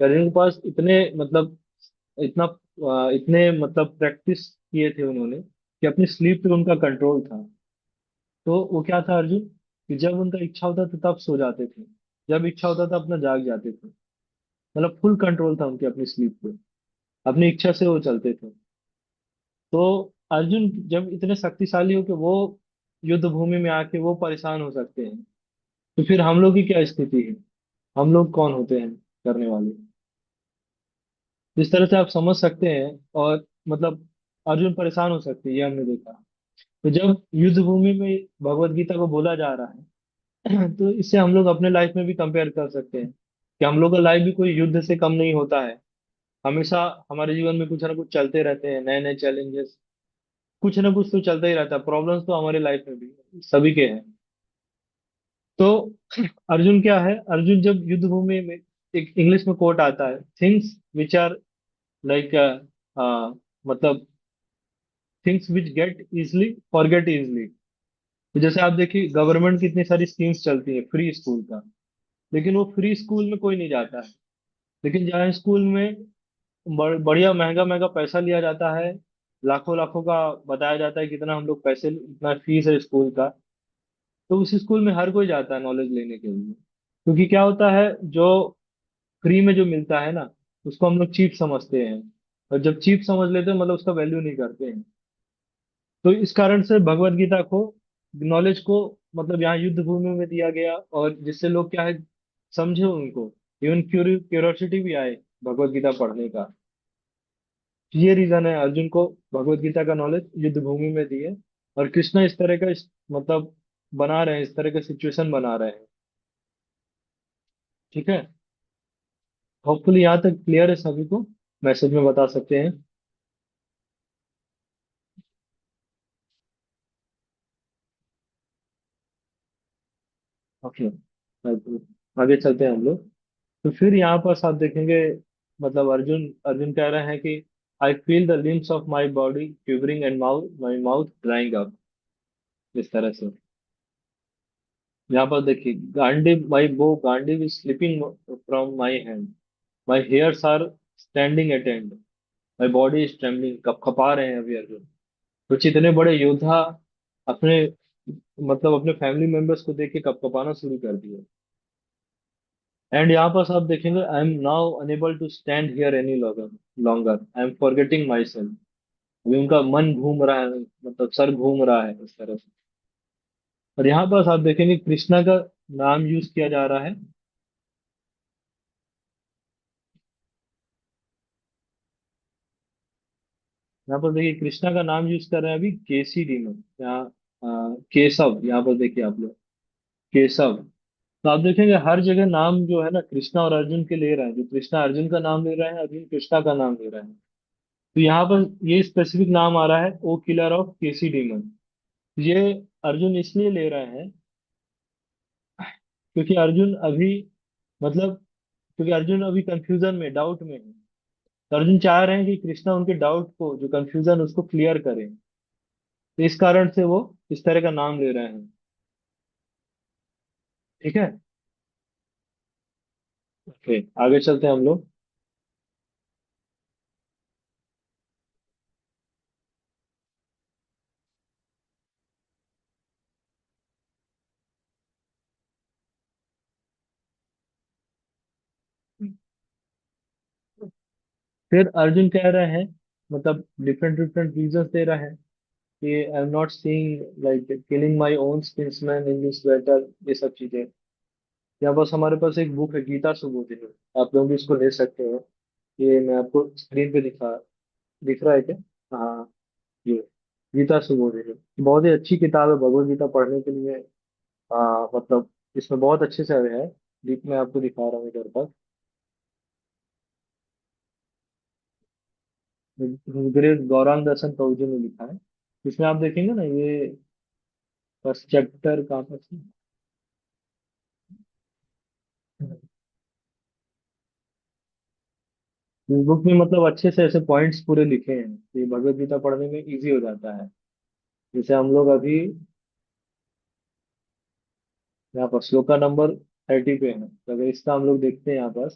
अर्जुन के पास इतने मतलब इतना इतने मतलब प्रैक्टिस किए थे उन्होंने कि अपनी स्लीप पे उनका कंट्रोल था। तो वो क्या था अर्जुन, कि जब उनका इच्छा होता था तब सो जाते थे, जब इच्छा होता था अपना जाग जाते थे। मतलब फुल कंट्रोल था उनके अपनी स्लीप पे, अपनी इच्छा से वो चलते थे। तो अर्जुन जब इतने शक्तिशाली हो कि वो युद्ध भूमि में आके वो परेशान हो सकते हैं, तो फिर हम लोग की क्या स्थिति है, हम लोग कौन होते हैं करने वाले। जिस तरह से आप समझ सकते हैं, और मतलब अर्जुन परेशान हो सकते हैं, ये हमने देखा। तो जब युद्ध भूमि में भगवत गीता को बोला जा रहा है तो इससे हम लोग अपने लाइफ में भी कंपेयर कर सकते हैं कि हम लोग का लाइफ भी कोई युद्ध से कम नहीं होता है। हमेशा हमारे जीवन में कुछ ना कुछ चलते रहते हैं, नए नए चैलेंजेस, कुछ ना कुछ तो चलता ही रहता है। प्रॉब्लम्स तो हमारे लाइफ में भी सभी के हैं। तो अर्जुन क्या है, अर्जुन जब युद्ध भूमि में, एक इंग्लिश में कोट आता है, थिंग्स विच आर लाइक, मतलब things which get easily forget easily. तो जैसे आप देखिए गवर्नमेंट की इतनी सारी स्कीम्स चलती है फ्री स्कूल का, लेकिन वो फ्री स्कूल में कोई नहीं जाता है। लेकिन जहाँ स्कूल में बढ़िया महंगा महंगा पैसा लिया जाता है, लाखों लाखों का बताया जाता है कितना हम लोग पैसे, इतना फीस है स्कूल का, तो उस स्कूल में हर कोई जाता है नॉलेज लेने के लिए। क्योंकि क्या होता है, जो फ्री में जो मिलता है ना, उसको हम लोग चीप समझते हैं, और जब चीप समझ लेते हैं मतलब उसका वैल्यू नहीं करते हैं। तो इस कारण से भगवत गीता को नॉलेज को मतलब यहाँ युद्ध भूमि में दिया गया, और जिससे लोग क्या है, समझे उनको, इवन क्यूरियोसिटी भी आए भगवत गीता पढ़ने का। ये रीजन है अर्जुन को भगवत गीता का नॉलेज युद्ध भूमि में दी है। और कृष्णा इस तरह का मतलब बना रहे हैं, इस तरह का सिचुएशन बना रहे हैं। ठीक है। होपफुली यहाँ तक क्लियर है सभी को, मैसेज में बता सकते हैं। ओके, आगे चलते हैं हम लोग। तो फिर यहाँ पर आप देखेंगे, मतलब अर्जुन अर्जुन कह रहे हैं कि I feel the limbs of my body quivering and my mouth drying up, इस तरह से। यहाँ पर देखिए, Gandiva my bow Gandiva is slipping from my hand, my hairs are standing at end, my body is trembling, कपकपा रहे हैं अभी अर्जुन। कुछ इतने बड़े योद्धा अपने मतलब अपने फैमिली मेंबर्स को देख के कपकपाना शुरू कर दिए। एंड यहाँ पर आप देखेंगे, I am now unable to stand here any longer, longer I am forgetting my self. अभी उनका मन घूम रहा है, मतलब सर घूम रहा है इस तरह से। और यहाँ पर आप देखेंगे कृष्णा का नाम यूज किया जा रहा है। यहाँ पर देखिए कृष्णा का नाम यूज कर रहे हैं अभी केसीडी में, यहाँ केशव, यहाँ पर देखिए आप लोग, केशव। तो आप देखेंगे हर जगह नाम जो है ना कृष्णा और अर्जुन के ले रहे हैं, जो कृष्णा अर्जुन का नाम ले रहे हैं, अर्जुन कृष्णा का नाम ले रहे हैं। तो यहाँ पर ये स्पेसिफिक नाम आ रहा है, ओ किलर ऑफ केसी डीमन। ये अर्जुन इसलिए ले रहे हैं क्योंकि अर्जुन अभी मतलब क्योंकि अर्जुन अभी कंफ्यूजन में, डाउट में है। तो अर्जुन चाह रहे हैं कि कृष्णा उनके डाउट को, जो कंफ्यूजन उसको क्लियर करें। तो इस कारण से वो इस तरह का नाम ले रहे हैं। ठीक है। ओके, आगे चलते हैं हम लोग। फिर अर्जुन कह रहे हैं, मतलब डिफरेंट डिफरेंट रीजंस दे रहे हैं कि I am not seeing like killing my own kinsman in this battle, ये सब चीजें। यहाँ बस हमारे पास एक बुक है गीता सुबोधिनी, आप लोग भी इसको ले सकते हो। ये मैं आपको स्क्रीन पे दिख रहा है क्या? हाँ, ये गीता सुबोधिनी बहुत ही अच्छी किताब है भगवत गीता पढ़ने के लिए। मतलब इसमें बहुत अच्छे से है। मैं आपको दिखा रहा हूँ इधर पर। ग्रेट गौरांग दर्शन प्रभु जी ने लिखा है। इसमें आप देखेंगे ना, ये फर्स्ट चैप्टर कहाँ पर है? इस बुक में मतलब अच्छे से ऐसे पॉइंट्स पूरे लिखे हैं कि भगवत गीता पढ़ने में इजी हो जाता है। जैसे हम लोग अभी यहाँ पर श्लोका नंबर 30 पे है, तो अगर इसका हम लोग देखते हैं यहाँ पर,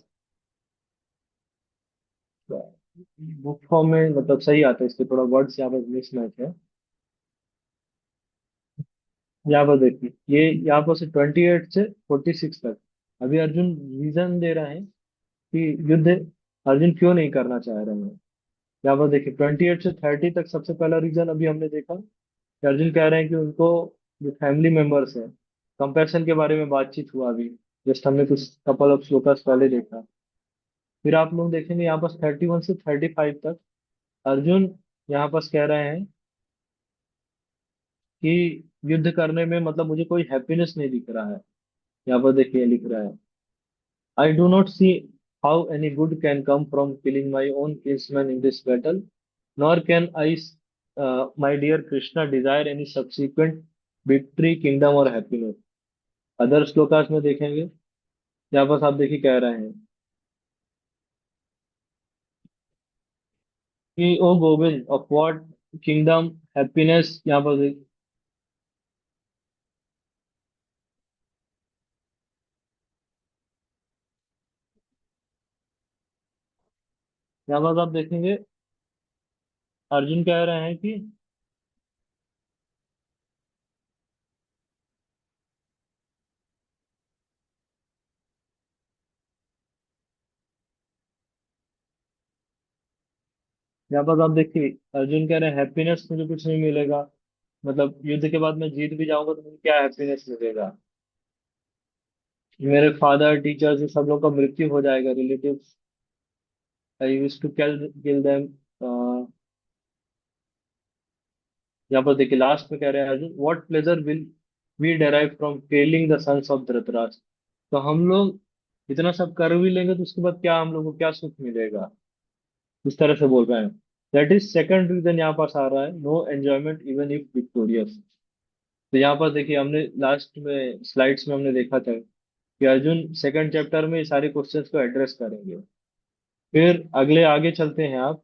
बुक फॉर्म में मतलब सही आता है, इसके थोड़ा वर्ड्स यहाँ पर मिसमैच है। यहाँ पर देखिए, ये यहाँ पर से 28 से 46 तक अभी अर्जुन रीजन दे रहे हैं कि युद्ध अर्जुन क्यों नहीं करना चाह रहे हैं। यहाँ पर देखिए 28 से 30 तक सबसे पहला रीजन अभी हमने देखा कि अर्जुन कह रहे हैं कि उनको जो फैमिली मेंबर्स है, कंपैरिजन के बारे में बातचीत हुआ अभी, जस्ट हमने कुछ कपल ऑफ श्लोकास पहले देखा। फिर आप लोग देखेंगे यहाँ पर 31 से 35 तक अर्जुन यहाँ पर कह रहे हैं कि युद्ध करने में मतलब मुझे कोई हैप्पीनेस नहीं दिख रहा है। यहाँ पर देखिए लिख रहा है, I do not see how any good can come from killing my own kinsman in this battle, nor can I my dear Krishna desire any subsequent victory kingdom और हैप्पीनेस। अदर श्लोकास में देखेंगे, यहाँ पर आप देखिए कह रहे हैं कि ओ Govind of what kingdom happiness, यहाँ पर आप देखेंगे अर्जुन कह रहे हैं कि यहाँ पर आप देखिए अर्जुन कह रहे हैं हैप्पीनेस मुझे कुछ नहीं मिलेगा, मतलब युद्ध के बाद मैं जीत भी जाऊंगा तो मुझे क्या हैप्पीनेस मिलेगा? मेरे फादर, टीचर्स, सब लोग का मृत्यु हो जाएगा, relatives. I use to kill them. यहाँ पर देखिए लास्ट में कह रहे हैं Arjun, what pleasure will we derive from killing the sons of Dhritarashtra. तो हम लोग इतना सब कर भी लेंगे तो उसके बाद क्या हम लोग को क्या सुख मिलेगा? इस तरह से बोल रहे हैं। दैट इज सेकंड रीजन यहाँ पास आ रहा है, no enjoyment even if victorious. तो यहाँ पर देखिए हमने लास्ट में स्लाइड्स में हमने देखा था कि अर्जुन सेकंड चैप्टर में ये सारे क्वेश्चंस को एड्रेस करेंगे। फिर अगले आगे चलते हैं आप,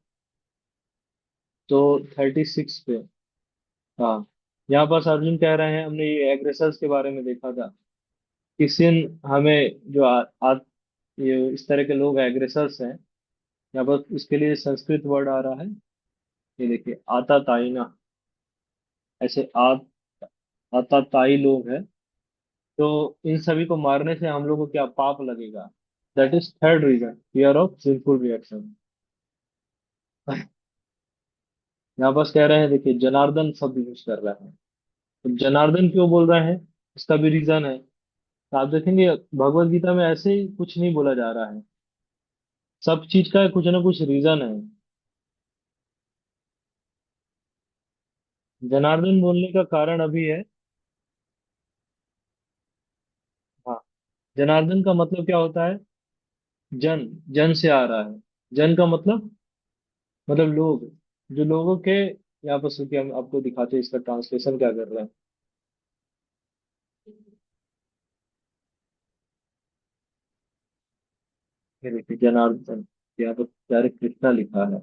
तो 36 पे। हाँ, यहाँ पर अर्जुन कह रहे हैं, हमने ये एग्रेसर्स के बारे में देखा था कि सिन हमें जो ये इस तरह के लोग एग्रेसर्स हैं। यहाँ पर इसके लिए संस्कृत वर्ड आ रहा है, ये देखिए आता ताइना। ऐसे आता ताई लोग हैं, तो इन सभी को मारने से हम लोग को क्या पाप लगेगा? That is third reason, fear of sinful reaction. यहाँ पर कह रहे हैं, देखिए जनार्दन शब्द यूज कर रहे हैं। तो जनार्दन क्यों बोल रहे हैं, इसका भी रीजन है। तो आप देखेंगे भगवत गीता में ऐसे ही कुछ नहीं बोला जा रहा है, सब चीज का कुछ ना कुछ रीजन है। जनार्दन बोलने का कारण अभी है। हाँ, जनार्दन का मतलब क्या होता है? जन, जन से आ रहा है। जन का मतलब लोग, जो लोगों के। यहाँ पर सुनिए हम आपको दिखाते हैं इसका ट्रांसलेशन क्या कर रहा है। ये देखिए जनार्दन, यहाँ पर डायरेक्ट कृष्णा लिखा है।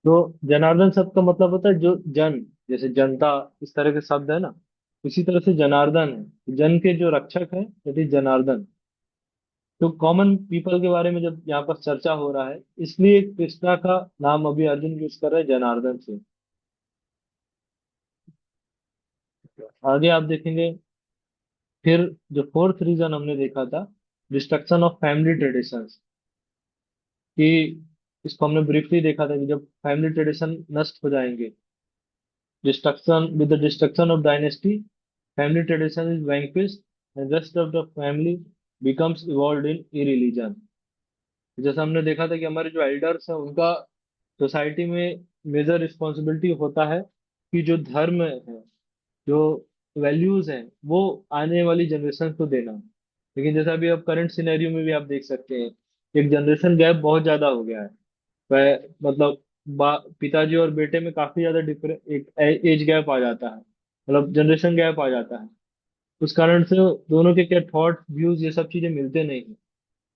तो जनार्दन शब्द का मतलब होता है जो जन, जैसे जनता, इस तरह के शब्द है ना। इसी तरह से जनार्दन है, जन के जो रक्षक है, यदि जनार्दन। तो कॉमन पीपल के बारे में जब यहाँ पर चर्चा हो रहा है, इसलिए कृष्णा का नाम अभी अर्जुन यूज कर रहे हैं जनार्दन से। आगे आप देखेंगे, फिर जो फोर्थ रीजन हमने देखा था, डिस्ट्रक्शन ऑफ फैमिली ट्रेडिशंस, कि इसको हमने ब्रीफली देखा था कि जब फैमिली ट्रेडिशन नष्ट हो जाएंगे, destruction with the destruction of dynasty, family tradition is vanquished and rest of the family becomes involved in irreligion। जैसा हमने देखा था कि हमारे जो एल्डर्स हैं उनका सोसाइटी में मेजर रिस्पॉन्सिबिलिटी होता है कि जो धर्म है, जो वैल्यूज हैं, वो आने वाली जनरेशन को देना। लेकिन जैसा अभी अब करंट सिनेरियो में भी आप देख सकते हैं, एक जनरेशन गैप बहुत ज्यादा हो गया है। वह मतलब पिताजी और बेटे में काफी ज्यादा डिफरेंस, एक एज गैप आ जाता है, मतलब जनरेशन गैप आ जाता है। उस कारण से दोनों के क्या थॉट व्यूज ये सब चीजें मिलते नहीं है।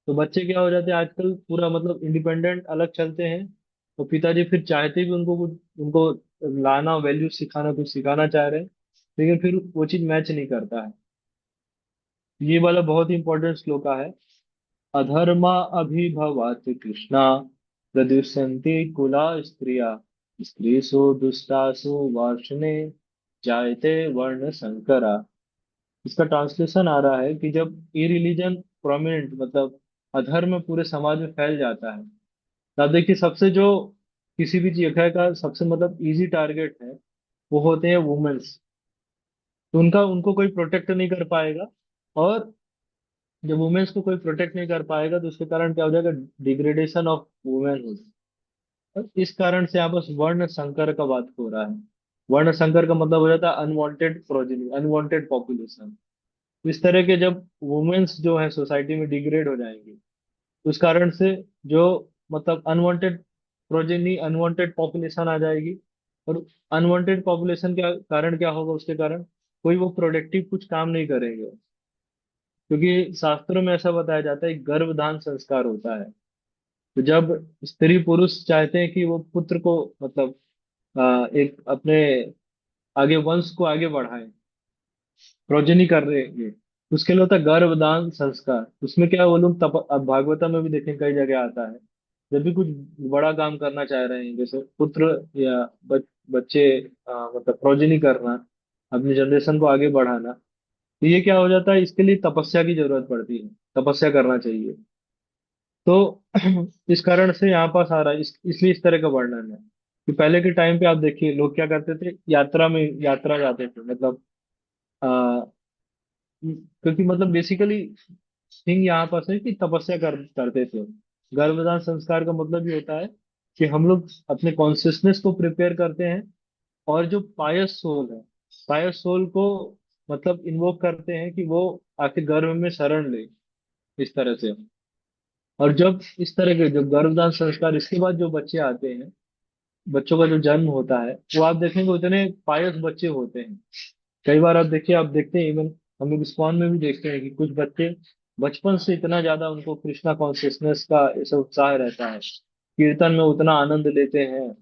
तो बच्चे क्या हो जाते हैं आजकल, पूरा मतलब इंडिपेंडेंट अलग चलते हैं। तो पिताजी फिर चाहते भी उनको कुछ, उनको लाना, वैल्यू सिखाना, कुछ सिखाना चाह रहे हैं, लेकिन फिर वो चीज मैच नहीं करता है। ये वाला बहुत ही इंपॉर्टेंट श्लोका है। अधर्मा अभिभवात कृष्णा, प्रदुष्यन्ति कुला स्त्रिया, स्त्रीषु दुष्टासु वार्ष्णे, जायते वर्ण संकरा। इसका ट्रांसलेशन आ रहा है कि जब ये रिलीजन प्रोमिनेंट, मतलब अधर्म पूरे समाज में फैल जाता है, तब देखिए सबसे जो किसी भी जगह का सबसे मतलब इजी टारगेट है, वो होते हैं वुमेन्स। तो उनका उनको कोई प्रोटेक्ट नहीं कर पाएगा। और जब वुमेन्स को कोई प्रोटेक्ट नहीं कर पाएगा तो उसके कारण क्या हो जाएगा? Degradation of womanhood. और इस कारण से यहाँ बस वर्ण संकर का बात हो रहा है। वर्ण संकर का मतलब हो जाता है अनवांटेड प्रोजेनी, अनवांटेड पॉपुलेशन। इस तरह के जब वुमेन्स जो है सोसाइटी में डिग्रेड हो जाएंगी, उस कारण से जो मतलब अनवांटेड प्रोजेनी, अनवांटेड पॉपुलेशन आ जाएगी। और अनवांटेड पॉपुलेशन का कारण क्या होगा? उसके कारण कोई वो प्रोडक्टिव कुछ काम नहीं करेंगे। क्योंकि शास्त्रों में ऐसा बताया जाता है, गर्भधान संस्कार होता है। तो जब स्त्री पुरुष चाहते हैं कि वो पुत्र को मतलब एक अपने आगे वंश को आगे बढ़ाएं, प्रोजेनी कर रहे हैं, उसके लिए होता है गर्भदान संस्कार। उसमें क्या है, वो लोग अब भागवता में भी देखें कई जगह आता है, जब भी कुछ बड़ा काम करना चाह रहे हैं, जैसे पुत्र या बच्चे, मतलब प्रोजेनी करना, अपनी जनरेशन को आगे बढ़ाना, तो ये क्या हो जाता है, इसके लिए तपस्या की जरूरत पड़ती है, तपस्या करना चाहिए। तो इस कारण से यहाँ पास आ रहा है, इसलिए इस तरह का वर्णन है। कि पहले के टाइम पे आप देखिए लोग क्या करते थे, यात्रा में यात्रा जाते थे, मतलब आ, क्योंकि मतलब बेसिकली थिंग यहाँ पर है कि तपस्या करते थे। गर्भदान संस्कार का मतलब ये होता है कि हम लोग अपने कॉन्शियसनेस को प्रिपेयर करते हैं, और जो पायस सोल है, पायस सोल को मतलब इन्वोक करते हैं कि वो आके गर्भ में शरण ले, इस तरह से। और जब इस तरह के जब गर्भदान संस्कार, इसके बाद जो बच्चे आते हैं, बच्चों का जो जन्म होता है, वो आप देखेंगे उतने पायस बच्चे होते हैं। कई बार आप देखिए, आप देखते हैं इवन हम लोग इस्कॉन में भी देखते हैं कि कुछ बच्चे बचपन से इतना ज्यादा उनको कृष्णा कॉन्शियसनेस का ऐसा उत्साह रहता है, कीर्तन में उतना आनंद लेते हैं,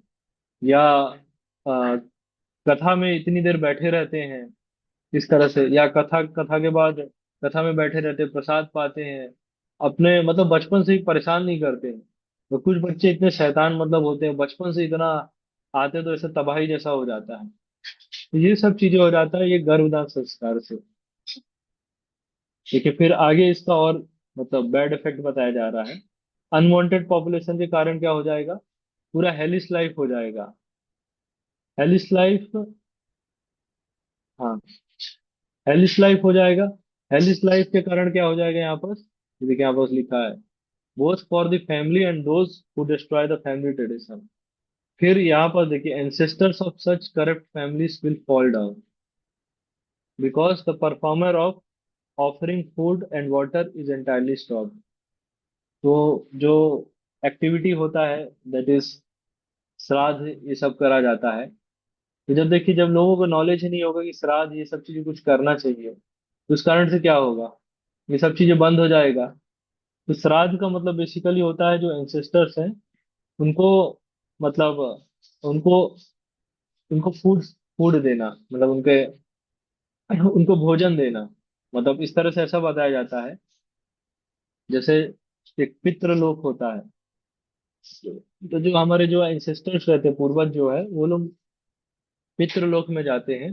या कथा में इतनी देर बैठे रहते हैं इस तरह से, या कथा कथा के बाद कथा में बैठे रहते हैं, प्रसाद पाते हैं, अपने मतलब बचपन से ही परेशान नहीं करते हैं। तो कुछ बच्चे इतने शैतान मतलब होते हैं, बचपन से इतना आते तो ऐसे तबाही जैसा हो जाता है। तो ये सब चीजें हो जाता है ये गर्भदान संस्कार से। देखिए फिर आगे इसका और मतलब बैड इफेक्ट बताया जा रहा है। अनवांटेड पॉपुलेशन के कारण क्या हो जाएगा, पूरा हेलिस लाइफ हो जाएगा। हेलिस लाइफ, हाँ, हेलिस लाइफ हो जाएगा। हेलिस लाइफ के कारण क्या हो जाएगा यहाँ पर, ये देखिए यहाँ पर लिखा है, both for the family and those who destroy the family tradition. फिर यहाँ पर देखिए, ancestors of such corrupt families will fall down because the performer of offering food and water is entirely stopped. तो जो एक्टिविटी होता है, दैट इज श्राद्ध, ये सब करा जाता है। तो जब देखिए, जब लोगों को नॉलेज ही नहीं होगा कि श्राद्ध ये सब चीजें कुछ करना चाहिए, तो उस कारण से क्या होगा, ये सब चीजें बंद हो जाएगा। तो श्राद्ध का मतलब बेसिकली होता है जो एंसेस्टर्स हैं उनको, मतलब उनको उनको फूड फूड देना, मतलब उनके उनको भोजन देना। मतलब इस तरह से ऐसा बताया जाता है, जैसे एक पितृलोक होता है। तो जो हमारे जो एंसेस्टर्स रहते हैं, पूर्वज जो है, वो लोग पितृलोक में जाते हैं,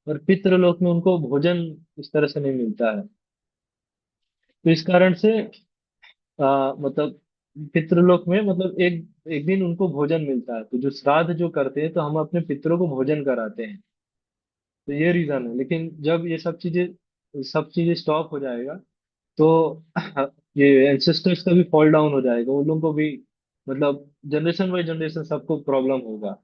और पितृलोक में उनको भोजन इस तरह से नहीं मिलता है। तो इस कारण से मतलब पितृलोक में मतलब एक एक दिन उनको भोजन मिलता है। तो जो श्राद्ध जो करते हैं, तो हम अपने पितरों को भोजन कराते हैं। तो ये रीजन है। लेकिन जब ये सब चीजें स्टॉप हो जाएगा, तो ये एंसेस्टर्स का भी फॉल डाउन हो जाएगा, उन लोगों को भी मतलब जनरेशन बाई जनरेशन सबको प्रॉब्लम होगा।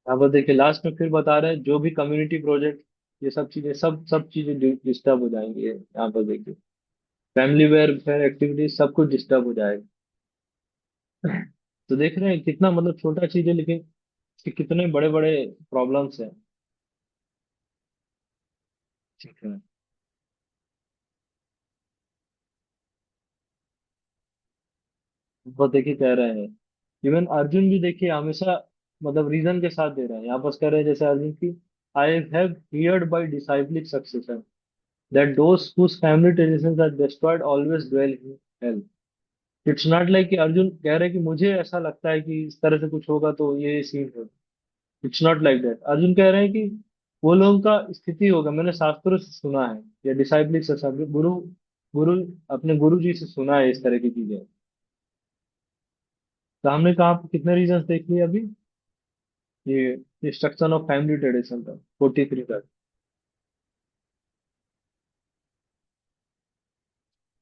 यहाँ पर देखिए लास्ट में फिर बता रहे हैं, जो भी कम्युनिटी प्रोजेक्ट, ये सब चीजें, सब चीजें डिस्टर्ब हो जाएंगी। यहाँ पर देखिए, फैमिली वेलफेयर एक्टिविटीज सब कुछ डिस्टर्ब हो जाएगा। तो देख रहे हैं कितना मतलब छोटा चीज है, लेकिन इसके कितने बड़े बड़े प्रॉब्लम्स हैं। ठीक है। वो देखिए कह रहे हैं, इवन अर्जुन भी देखिए हमेशा मतलब रीजन के साथ दे रहे हैं। यहाँ पर कह रहे हैं जैसे अर्जुन की, I have heard by disciplic succession that those whose family traditions are destroyed always dwell in hell. It's not like कि अर्जुन कह रहे हैं कि मुझे ऐसा लगता है कि इस तरह से कुछ होगा तो ये सीन होगा। It's not like that. Arjun कह रहे हैं कि वो लोगों का स्थिति होगा, मैंने शास्त्रों से सुना है, या डिसाइप्लिक से गुरु गुरु अपने गुरु जी से सुना है इस तरह की चीजें। तो हमने कहा कितने रीजन देख लिए अभी, ये डिस्ट्रक्शन ऑफ फैमिली ट्रेडिशन का 43 का।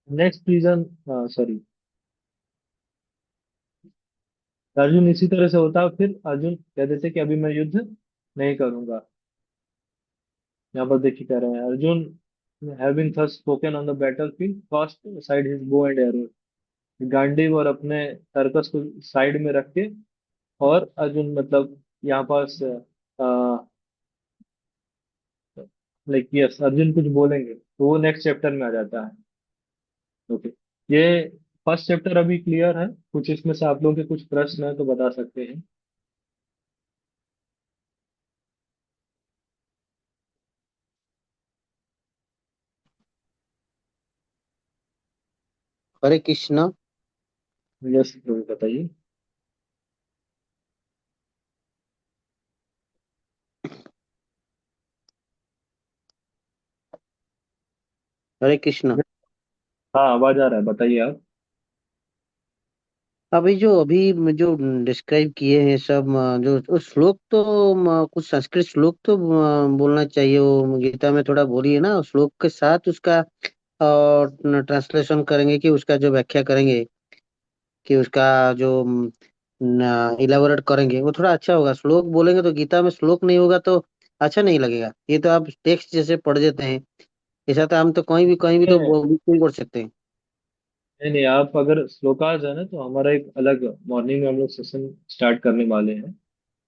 नेक्स्ट रीजन, सॉरी, अर्जुन इसी तरह से होता, फिर अर्जुन कह देते कि अभी मैं युद्ध नहीं करूंगा। यहाँ पर देखिए कह रहे हैं, Arjun having thus spoken on the battlefield tossed aside his bow and arrow। Gandiv और अपने सर्कस को साइड में रख के, और अर्जुन मतलब यहाँ पास लाइक यस, अर्जुन कुछ बोलेंगे तो वो नेक्स्ट चैप्टर में आ जाता है। ओके, ये फर्स्ट चैप्टर अभी क्लियर है। कुछ इसमें से आप लोगों के कुछ प्रश्न है तो बता सकते हैं। हरे कृष्णा। यस, बताइए। हरे कृष्णा। हाँ, आवाज आ रहा है, बताइए आप। अभी जो डिस्क्राइब किए हैं सब, जो उस श्लोक तो कुछ संस्कृत श्लोक तो बोलना चाहिए, वो गीता में थोड़ा बोलिए ना, श्लोक के साथ उसका और ट्रांसलेशन करेंगे कि उसका जो व्याख्या करेंगे, कि उसका जो इलेबोरेट करेंगे वो थोड़ा अच्छा होगा। श्लोक बोलेंगे तो गीता में श्लोक नहीं होगा तो अच्छा नहीं लगेगा। ये तो आप टेक्स्ट जैसे पढ़ देते हैं, ऐसा तो हम तो कहीं भी तो नहीं बिल्कुल पढ़ सकते हैं। नहीं नहीं, आप अगर श्लोकाज है ना, तो हमारा एक अलग मॉर्निंग में हम लोग सेशन स्टार्ट करने वाले हैं।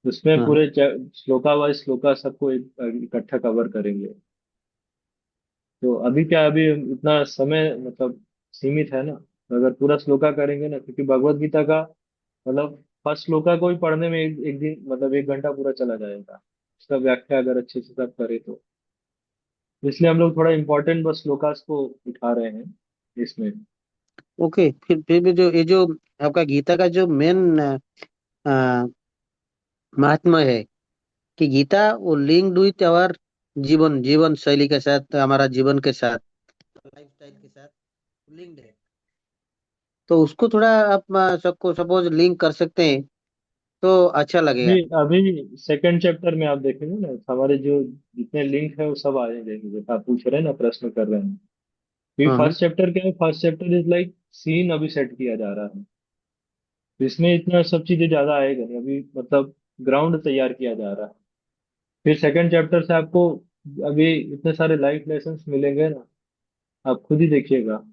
उसमें हाँ हाँ। पूरे श्लोका वाइज श्लोका सबको इकट्ठा कवर करेंगे। तो अभी क्या, अभी इतना समय मतलब सीमित है ना, तो अगर पूरा श्लोका करेंगे ना, क्योंकि भगवत गीता का मतलब फर्स्ट श्लोका को ही पढ़ने में एक दिन मतलब 1 घंटा पूरा चला जाएगा। उसका व्याख्या अगर अच्छे से सब करे तो इसलिए हम लोग थोड़ा इम्पोर्टेंट बस श्लोकास को उठा रहे हैं इसमें। ओके, फिर भी जो ये जो आपका गीता का जो मेन महात्मा है, कि गीता वो लिंक्ड विथ आवर जीवन जीवन शैली के साथ, हमारा जीवन के साथ, लाइफ स्टाइल के साथ लिंक्ड है। तो उसको थोड़ा आप सबको सपोज लिंक कर सकते हैं तो अच्छा लगेगा। अभी अभी सेकंड चैप्टर में आप देखेंगे ना, हमारे जो जितने लिंक है वो सब आ जाएंगे, जैसे आप पूछ रहे हैं ना, प्रश्न कर रहे हैं। क्योंकि हाँ हाँ। फर्स्ट चैप्टर क्या है, first chapter is like scene अभी सेट किया जा रहा है। तो इसमें इतना सब चीजें ज्यादा आएगा नहीं अभी, मतलब ग्राउंड तैयार किया जा रहा है। फिर सेकंड चैप्टर से आपको अभी इतने सारे लाइफ लेसन्स मिलेंगे ना, आप खुद ही देखिएगा।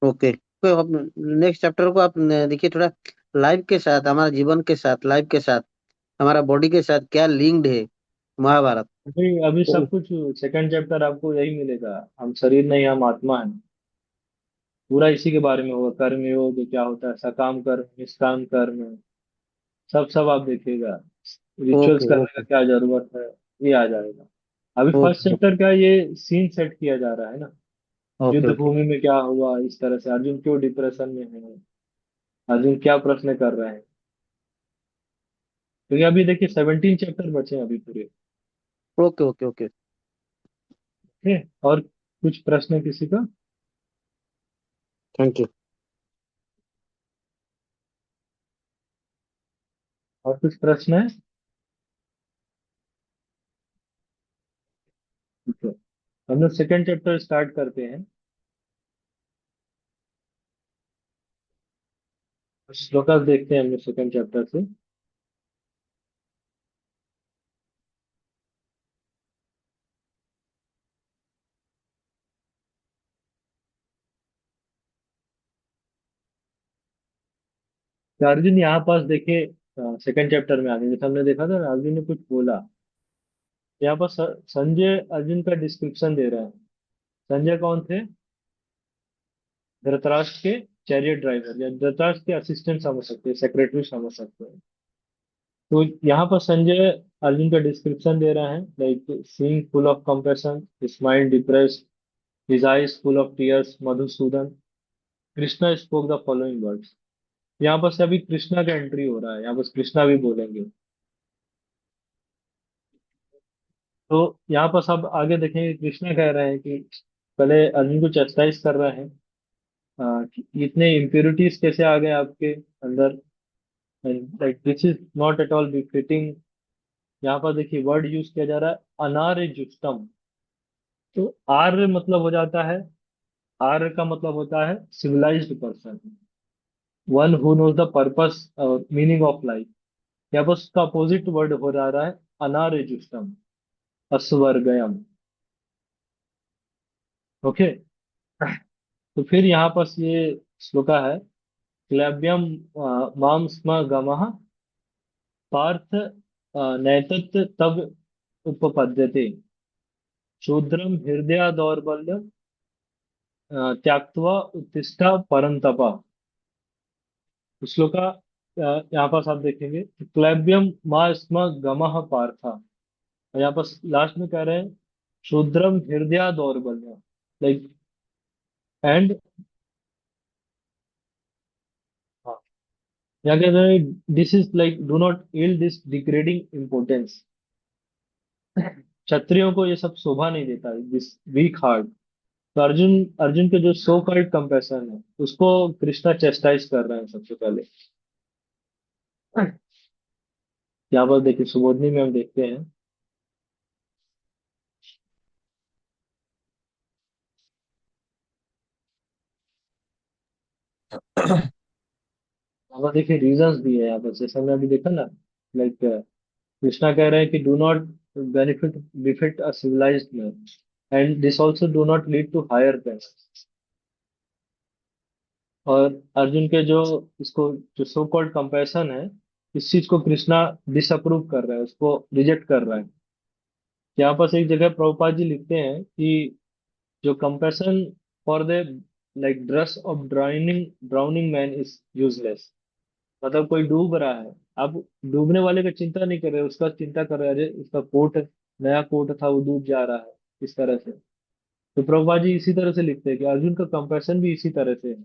ओके, तो अब नेक्स्ट चैप्टर को आप देखिए थोड़ा लाइफ के साथ, हमारा जीवन के साथ, लाइफ के साथ, हमारा बॉडी के साथ क्या लिंक्ड है महाभारत। अभी अभी तो सब कुछ सेकंड चैप्टर आपको यही मिलेगा। हम शरीर नहीं, हम आत्मा है। पूरा इसी के बारे में होगा, कर्म योग क्या होता है, सकाम कर्म निष्काम कर्म, सब सब आप देखिएगा। रिचुअल्स ओके करने का ओके क्या जरूरत है, ये आ जाएगा। अभी फर्स्ट ओके चैप्टर का ये सीन सेट किया जा रहा है ना, ओके युद्ध ओके। भूमि में क्या हुआ, इस तरह से अर्जुन क्यों डिप्रेशन में है, अर्जुन क्या प्रश्न कर रहे हैं। क्योंकि अभी देखिए 17 चैप्टर बचे हैं अभी पूरे। Okay okay okay. ठीक है, और कुछ प्रश्न किसी का? Thank you. और कुछ प्रश्न है? ठीक है, हम लोग सेकेंड चैप्टर स्टार्ट करते हैं। श्लोका देखते हैं हम लोग सेकेंड चैप्टर से। तो अर्जुन यहाँ पास देखिए, सेकंड चैप्टर में आगे जैसे हमने देखा था ना, अर्जुन ने कुछ बोला। यहाँ पर संजय अर्जुन का डिस्क्रिप्शन दे रहा है। संजय कौन थे? धृतराष्ट्र के चैरियट ड्राइवर या धृतराष्ट्र के असिस्टेंट समझ सकते हैं, सेक्रेटरी समझ सकते हैं। तो यहाँ पर संजय अर्जुन का डिस्क्रिप्शन दे रहा है, like seeing full of compassion, his mind depressed, his eyes full of tears, Madhusudan Krishna spoke the following words. यहाँ पर से अभी कृष्णा का एंट्री हो रहा है, यहाँ पर कृष्णा भी बोलेंगे। तो यहाँ पर सब आगे देखेंगे, कृष्णा कह रहे हैं कि पहले अर्जुन को चेस्टाइज कर रहे हैं, कि इतने इम्प्योरिटीज कैसे आ गए आपके अंदर, like this is not at all befitting. यहाँ पर देखिए वर्ड यूज किया जा रहा है, अनार्य जुष्टम। तो आर्य मतलब हो जाता है, आर्य का मतलब होता है civilized person, one who knows the purpose और मीनिंग ऑफ लाइफ। यहाँ पर उसका अपोजिट वर्ड हो जा रहा है, अनार्य जुष्टम, अस्वर्गयम। ओके। तो फिर यहाँ पर ये श्लोका है, क्लैब्यम माम स्म गमः पार्थ नैतत् तब उपपद्यते, शूद्रम हृदय दौर्बल्य त्यक्त्वा उत्तिष्ठ परंतप। श्लोका यहाँ पर आप देखेंगे, क्लैब्यम मा स्म गमः पार्थ। यहाँ पर लास्ट में कह रहे हैं, शूद्रम हृदय दौर्बल्य, लाइक एंड, यहाँ कह रहे हैं this is like do not yield this degrading importance. क्षत्रियों को ये सब शोभा नहीं देता, दिस वीक हार्ट। तो अर्जुन अर्जुन के जो सो कॉल्ड कंपैशन है उसको कृष्णा चेस्टाइज कर रहे हैं सबसे पहले। यहाँ पर देखिए सुबोधनी में हम देखते हैं। यहाँ पर देखिए रीजंस भी है, यहाँ पर जैसे हमने अभी देखा ना, लाइक कृष्णा कह रहे हैं कि do not benefit befit a civilized man, and this also do not lead to higher place. और अर्जुन के जो इसको जो सो कॉल्ड कंपैशन है, इस चीज को कृष्णा डिसअप्रूव कर रहा है, उसको रिजेक्ट कर रहा है। यहाँ पर एक जगह प्रभुपाद जी लिखते हैं कि जो compassion for the like dress of drowning drowning man is useless. मतलब कोई डूब रहा है, आप डूबने वाले का चिंता नहीं कर रहे, उसका चिंता कर रहे हैं, अरे उसका कोट, नया कोट था वो डूब जा रहा है, इस तरह से। तो प्रभुपाद जी इसी तरह से लिखते हैं कि अर्जुन का कंपैशन भी इसी तरह से है।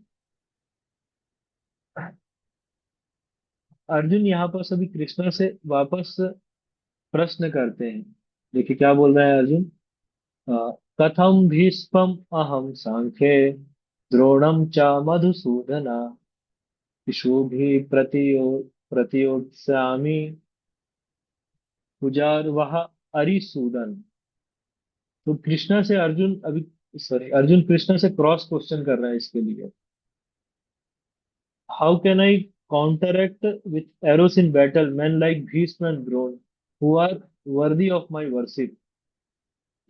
अर्जुन यहाँ पर सभी कृष्ण से वापस प्रश्न करते हैं। देखिए क्या बोल रहे हैं अर्जुन। कथम भीष्मम अहम सांख्ये द्रोणम च मधुसूदना इषुभिः प्रतियोत्स्यामि पुजारवः अरिसूदन। तो कृष्णा से अर्जुन अभी, सॉरी, अर्जुन कृष्णा से क्रॉस क्वेश्चन कर रहा है इसके लिए। How can I counteract with arrows in battle men like Bhishma and Drona who are worthy of my worship।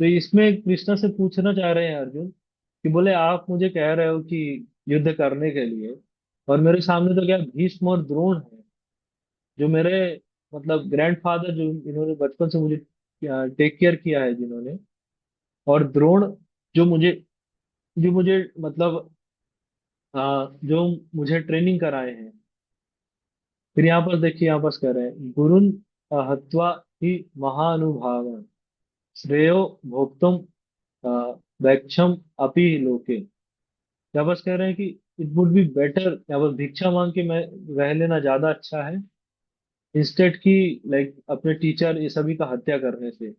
तो इसमें कृष्णा से पूछना चाह रहे हैं अर्जुन कि बोले आप मुझे कह रहे हो कि युद्ध करने के लिए, और मेरे सामने तो क्या भीष्म और द्रोण है, जो मेरे मतलब ग्रैंडफादर, जो इन्होंने बचपन से मुझे टेक केयर किया है जिन्होंने, और द्रोण जो मुझे मतलब जो मुझे ट्रेनिंग कराए हैं। फिर यहाँ पर देखिए, यहाँ पर कह रहे हैं गुरुन हत्वा ही महानुभाव श्रेयो भोक्तुम वैक्षम अपि लोके। यहाँ बस कह रहे हैं कि इट वुड बी बेटर, यहाँ पर भिक्षा मांग के मैं रह लेना ज्यादा अच्छा है, इंस्टेड की लाइक अपने टीचर ये सभी का हत्या करने से।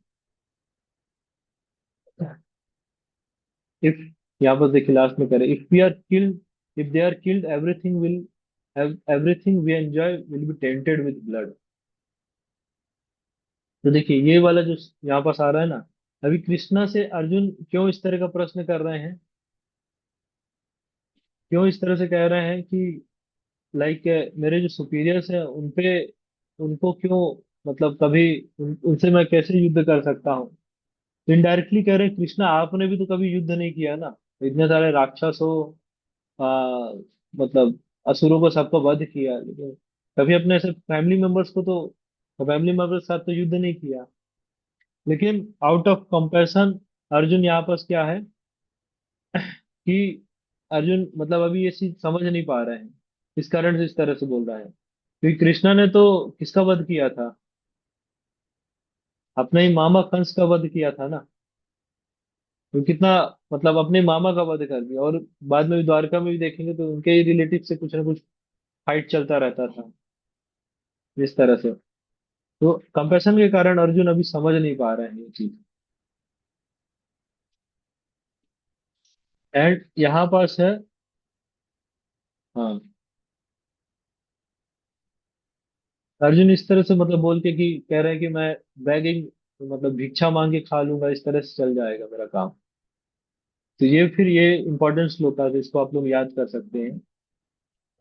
इफ, यहाँ पर देखिए लास्ट में कह रहे हैं if we are killed, if they are killed everything will everything we enjoy will be tainted with blood. तो देखिए ये वाला जो यहाँ पास आ रहा है ना, अभी कृष्णा से अर्जुन क्यों इस तरह का प्रश्न कर रहे हैं, क्यों इस तरह से कह रहे हैं कि लाइक मेरे जो सुपीरियर्स हैं उनपे, उनको क्यों, मतलब कभी उनसे मैं कैसे युद्ध कर सकता हूँ। तो इनडायरेक्टली कह रहे हैं कृष्णा आपने भी तो कभी युद्ध नहीं किया ना, इतने सारे राक्षसों, आ, मतलब असुरों को सबको वध किया, लेकिन कभी अपने ऐसे फैमिली मेंबर्स के साथ तो युद्ध नहीं किया। लेकिन आउट ऑफ कंपैशन अर्जुन यहाँ पर क्या है कि अर्जुन मतलब अभी ये चीज समझ नहीं पा रहे हैं, इस कारण से इस तरह से बोल रहा है। क्योंकि कृष्णा ने तो किसका वध किया था, अपने ही मामा कंस का वध किया था ना। तो कितना, मतलब अपने मामा का वध कर दिया, और बाद में भी द्वारका में भी देखेंगे तो उनके ही रिलेटिव से कुछ ना कुछ फाइट चलता रहता था, इस तरह से। तो कंपैशन के कारण अर्जुन अभी समझ नहीं पा रहे हैं ये चीज। एंड यहाँ पास है, हाँ, अर्जुन इस तरह से मतलब बोल के कि कह रहे हैं कि मैं बैगिंग, मतलब भिक्षा मांग के खा लूंगा, इस तरह से चल जाएगा मेरा काम। तो ये फिर ये इंपॉर्टेंट श्लोक है, तो इसको आप लोग याद कर सकते हैं।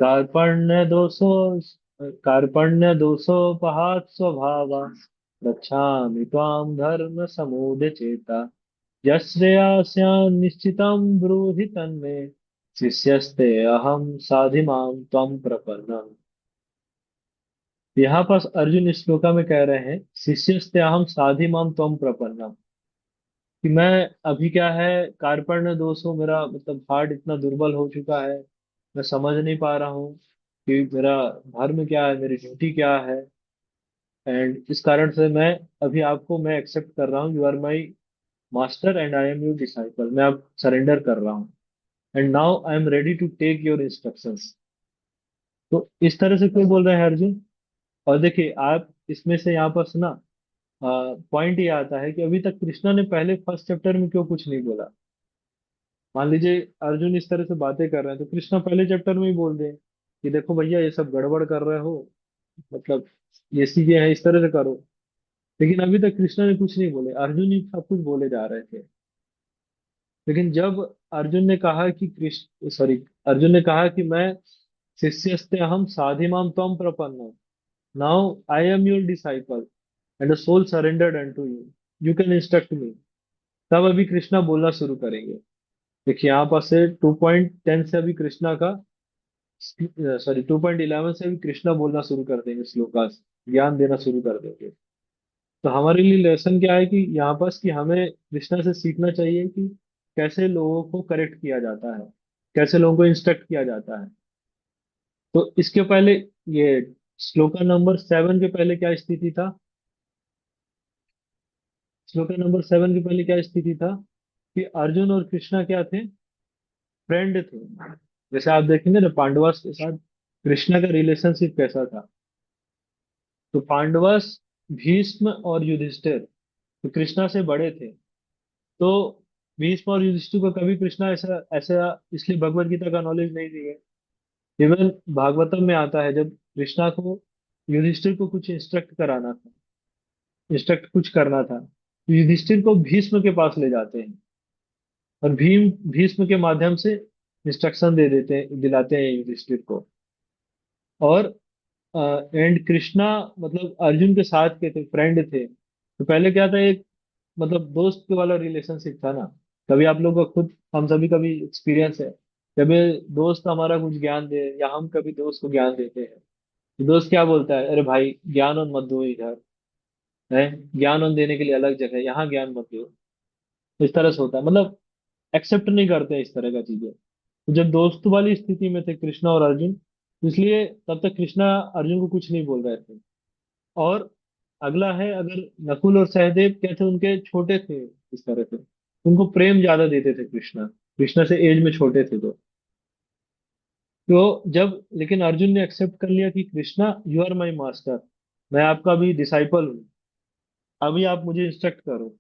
कार्पण्य दोषो कार्पण्य दोषोपहात स्वभावा रक्षामि त्वां धर्म समूढ़ चेता यश्रेयास्यान् निश्चितं ब्रूहि तन्मे शिष्यस्ते अहम साधिमां त्वं प्रपन्नम्। यहाँ पर अर्जुन इस श्लोका में कह रहे हैं शिष्यस्ते अहम साधिमां त्वं प्रपन्नम्, कि मैं अभी क्या है, कार्पण्य दोष हो, मेरा मतलब हार्ट इतना दुर्बल हो चुका है, मैं समझ नहीं पा रहा हूँ कि मेरा धर्म क्या है, मेरी ड्यूटी क्या है। एंड इस कारण से मैं अभी आपको मैं एक्सेप्ट कर रहा हूँ, you are my master and I am your disciple, मैं अब सरेंडर कर रहा हूँ, and now I am ready to take your instructions. तो इस तरह से क्यों बोल रहे हैं अर्जुन। और देखिए आप इसमें से यहाँ पर ना पॉइंट ये आता है कि अभी तक कृष्णा ने पहले फर्स्ट चैप्टर में क्यों कुछ नहीं बोला। मान लीजिए अर्जुन इस तरह से बातें कर रहे हैं, तो कृष्णा पहले चैप्टर में ही बोल दें कि देखो भैया ये सब गड़बड़ कर रहे हो, मतलब ये चीजें हैं, इस तरह से करो। लेकिन अभी तक कृष्णा ने कुछ नहीं बोले, अर्जुन ही सब कुछ बोले जा रहे थे। लेकिन जब अर्जुन ने कहा कि कृष्ण सॉरी अर्जुन ने कहा कि मैं शिष्यस्ते अहम साधिमाम त्वं प्रपन्नो, now I am your disciple and soul surrendered unto you, you can instruct me, तब अभी कृष्णा बोलना शुरू करेंगे। देखिए यहाँ पर से 2.10 से अभी कृष्णा का सॉरी 2.11 से अभी कृष्णा बोलना शुरू कर देंगे, श्लोकास ज्ञान देना शुरू कर देंगे। तो हमारे लिए लेसन क्या है कि यहाँ पर कि हमें कृष्णा से सीखना चाहिए कि कैसे लोगों को करेक्ट किया जाता है, कैसे लोगों को इंस्ट्रक्ट किया जाता है। तो इसके पहले ये श्लोका नंबर 7 के पहले क्या स्थिति था? श्लोका नंबर 7 के पहले क्या स्थिति था कि अर्जुन और कृष्णा क्या थे? फ्रेंड थे। जैसे आप देखेंगे ना पांडवास के साथ कृष्णा का रिलेशनशिप कैसा था। तो पांडवास, भीष्म और युधिष्ठिर तो कृष्णा से बड़े थे। तो भीष्म और युधिष्ठिर को कभी कृष्णा ऐसा ऐसा इसलिए भगवत गीता का नॉलेज नहीं दिए। इवन भागवतम में आता है जब कृष्णा को युधिष्ठिर को कुछ इंस्ट्रक्ट कराना था, इंस्ट्रक्ट कुछ करना था, तो युधिष्ठिर को भीष्म के पास ले जाते हैं और भीष्म के माध्यम से इंस्ट्रक्शन दे देते हैं, दिलाते हैं युधिष्ठिर को। और एंड कृष्णा मतलब अर्जुन के साथ के थे, फ्रेंड थे। तो पहले क्या था, एक मतलब दोस्त के वाला रिलेशनशिप था ना। कभी आप लोग का खुद हम सभी का भी एक्सपीरियंस है, कभी दोस्त हमारा कुछ ज्ञान दे या हम कभी दोस्त को ज्ञान देते हैं, तो दोस्त क्या बोलता है, अरे भाई ज्ञान और मत दो इधर है, ज्ञान और देने के लिए अलग जगह है, यहाँ ज्ञान मत दो। इस तरह से होता है, मतलब एक्सेप्ट नहीं करते हैं इस तरह का चीजें। तो जब दोस्त वाली स्थिति में थे कृष्णा और अर्जुन, तो इसलिए तब तक कृष्णा अर्जुन को कुछ नहीं बोल रहे थे। और अगला है, अगर नकुल और सहदेव क्या थे, उनके छोटे थे इस तरह से, उनको प्रेम ज्यादा देते थे कृष्णा, कृष्णा से एज में छोटे थे। तो जब लेकिन अर्जुन ने एक्सेप्ट कर लिया कि Krishna you are my master, मैं आपका भी डिसाइपल हूँ, अभी आप मुझे इंस्ट्रक्ट करो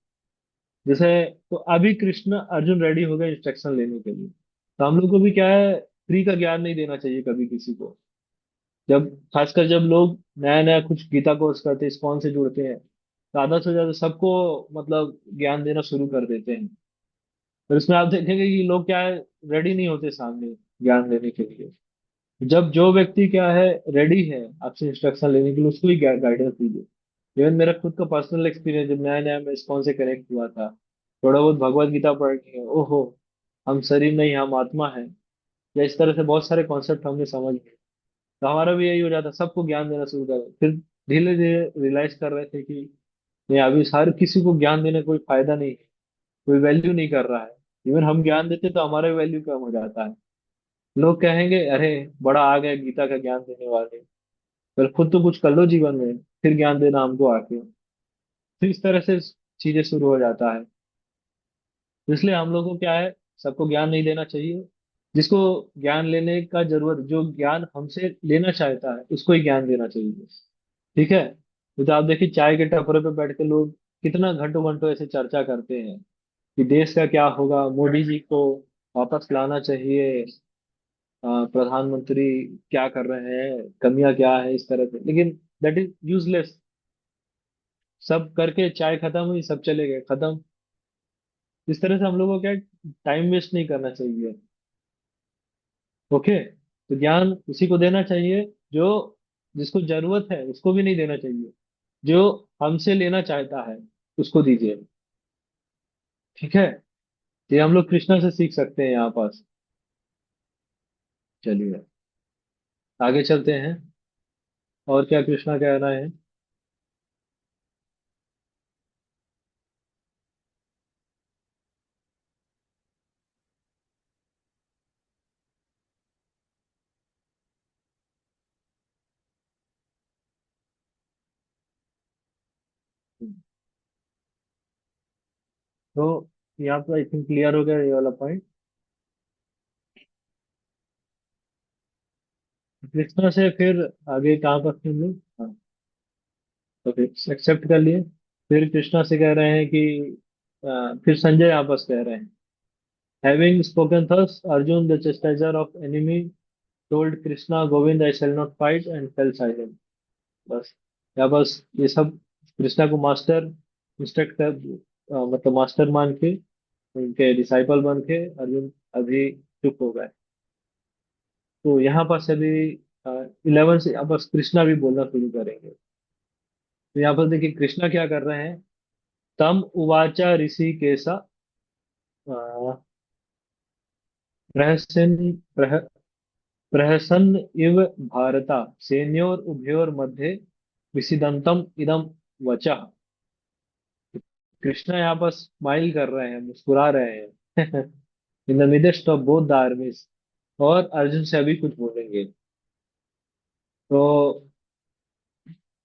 जैसे। तो अभी कृष्ण अर्जुन रेडी हो गए इंस्ट्रक्शन लेने के लिए। तो हम लोग को भी क्या है, फ्री का ज्ञान नहीं देना चाहिए कभी किसी को। जब खासकर जब लोग नया नया कुछ गीता कोर्स करते हैं, इस्कॉन से जुड़ते हैं, तो आधा से ज्यादा सबको मतलब ज्ञान देना शुरू कर देते हैं। और इसमें आप देखेंगे कि लोग क्या है, रेडी नहीं होते सामने ज्ञान देने के लिए। जब जो व्यक्ति क्या है रेडी है आपसे इंस्ट्रक्शन लेने के लिए, उसको ही गाइडेंस दीजिए। इवन मेरा खुद का पर्सनल एक्सपीरियंस, जब नया नया मैं इस्कॉन से कनेक्ट हुआ था, थोड़ा बहुत भगवत गीता पढ़ के ओहो हम शरीर नहीं हम आत्मा है, या इस तरह से बहुत सारे कॉन्सेप्ट हमने समझ लिए। तो हमारा भी यही हो जाता, सबको ज्ञान देना शुरू कर, फिर धीरे धीरे रियलाइज कर रहे थे कि नहीं, अभी हर किसी को ज्ञान देने का कोई फायदा नहीं है, कोई वैल्यू नहीं कर रहा है। इवन हम ज्ञान देते तो हमारा वैल्यू कम हो जाता है। लोग कहेंगे अरे बड़ा आ गया गीता का ज्ञान देने वाले, पर खुद तो कुछ कर लो जीवन में, फिर ज्ञान देना हमको आके। तो इस तरह से चीजें शुरू हो जाता है। तो इसलिए हम लोग को क्या है, सबको ज्ञान नहीं देना चाहिए। जिसको ज्ञान लेने का जरूरत, जो ज्ञान हमसे लेना चाहता है, उसको ही ज्ञान देना चाहिए। ठीक है। तो आप देखिए चाय के टपरे पे बैठ के लोग कितना घंटों घंटों ऐसे चर्चा करते हैं कि देश का क्या होगा, मोदी जी को वापस लाना चाहिए, प्रधानमंत्री क्या कर रहे हैं, कमियां क्या है, इस तरह से। लेकिन दैट इज यूजलेस। सब करके चाय खत्म हुई, सब चले गए, खत्म। इस तरह से हम लोगों को क्या, टाइम वेस्ट नहीं करना चाहिए। ओके। तो ज्ञान उसी को देना चाहिए जो, जिसको जरूरत है उसको भी नहीं देना चाहिए, जो हमसे लेना चाहता है उसको दीजिए। ठीक है। ये हम लोग कृष्णा से सीख सकते हैं यहाँ पास। चलिए आगे चलते हैं, और क्या कृष्णा कह रहा है। तो यहाँ पर आई थिंक क्लियर हो गया ये वाला पॉइंट। कृष्णा से फिर आगे कहाँ पर थे हम लोग, हाँ। तो फिर एक्सेप्ट कर लिए। फिर कृष्णा से कह रहे हैं कि फिर संजय आपस कह रहे हैं Having spoken thus, Arjun, the chastiser of enemy, told Krishna, Govind, I shall not fight, and fell silent. बस या बस ये सब कृष्णा को मास्टर इंस्ट्रक्ट कर मतलब मास्टर मान के उनके डिसाइपल बन के अर्जुन अभी चुप हो गए। तो यहाँ पर से भी 11 से यहाँ पर कृष्णा भी बोलना शुरू करेंगे। तो यहाँ पर देखिए कृष्णा क्या कर रहे हैं। तम उवाचा ऋषि केसा प्रहसन प्रहसन इव भारता सेन्योर उभयोर मध्ये विसिदंतम इदम वचः। कृष्णा यहाँ पर स्माइल कर रहे हैं, मुस्कुरा रहे हैं in the midst of both the armies. और अर्जुन से अभी कुछ बोलेंगे। तो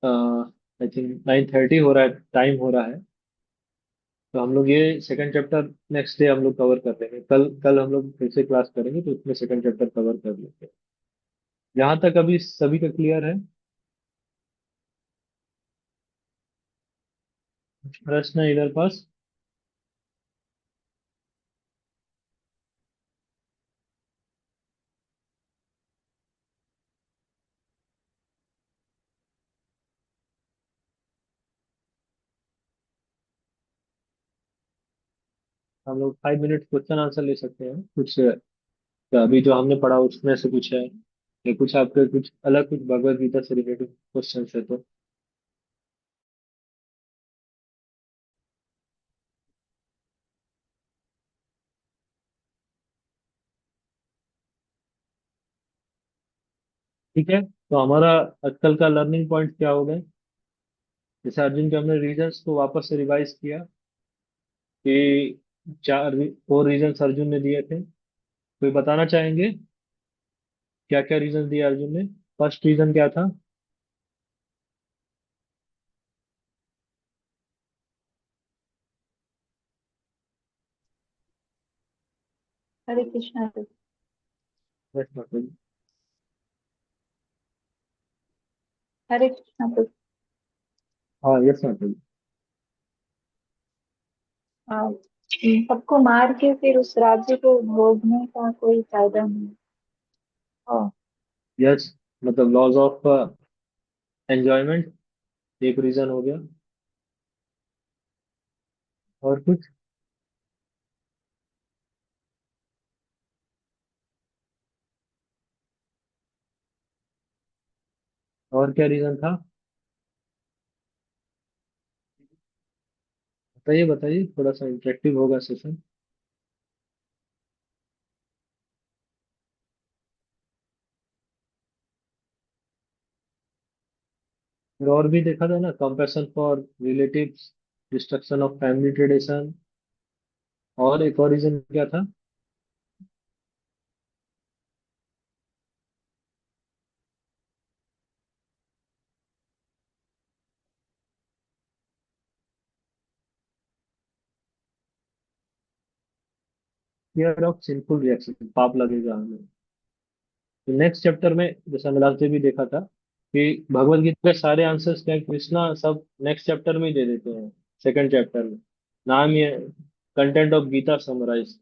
आई थिंक 9:30 हो रहा है, टाइम हो रहा है। तो हम लोग ये सेकंड चैप्टर नेक्स्ट डे हम लोग कवर कर लेंगे। कल कल हम लोग फिर से क्लास करेंगे तो उसमें सेकंड चैप्टर कवर कर लेंगे। यहाँ तक अभी सभी का क्लियर है? कुछ प्रश्न है इधर पास? हम लोग 5 मिनट क्वेश्चन आंसर ले सकते हैं कुछ। तो अभी जो हमने पढ़ा उसमें से कुछ है या कुछ आपके कुछ अलग कुछ भगवत गीता से रिलेटेड क्वेश्चन है तो? ठीक है, तो हमारा आजकल का लर्निंग पॉइंट क्या हो गए। जैसे अर्जुन के हमने रीजंस को वापस से रिवाइज किया कि चार 4 रीजंस अर्जुन ने दिए थे। कोई बताना चाहेंगे क्या क्या रीजन दिए अर्जुन ने? फर्स्ट रीजन क्या था? हरे कृष्णा तो। यस माता जी। हरे कृष्णा तो। हाँ यस माता जी। हाँ, सबको मार के फिर उस राज्य को भोगने का कोई फायदा नहीं। हाँ यस, मतलब लॉज ऑफ एंजॉयमेंट एक रीजन हो गया। और कुछ? और क्या रीजन था? बताइए बताइए, थोड़ा सा इंटरेक्टिव होगा सेशन। और भी देखा था ना, compassion for relatives, destruction of family tradition. और एक और रीजन क्या था? फियर ऑफ सिंफुल रिएक्शन, पाप लगेगा हमें। तो नेक्स्ट चैप्टर में जैसा हमने लास्ट डे भी देखा था कि भगवत गीता के सारे आंसर्स क्या है, कृष्णा सब नेक्स्ट चैप्टर में ही दे देते हैं। सेकंड चैप्टर में नाम ये कंटेंट ऑफ गीता समराइज,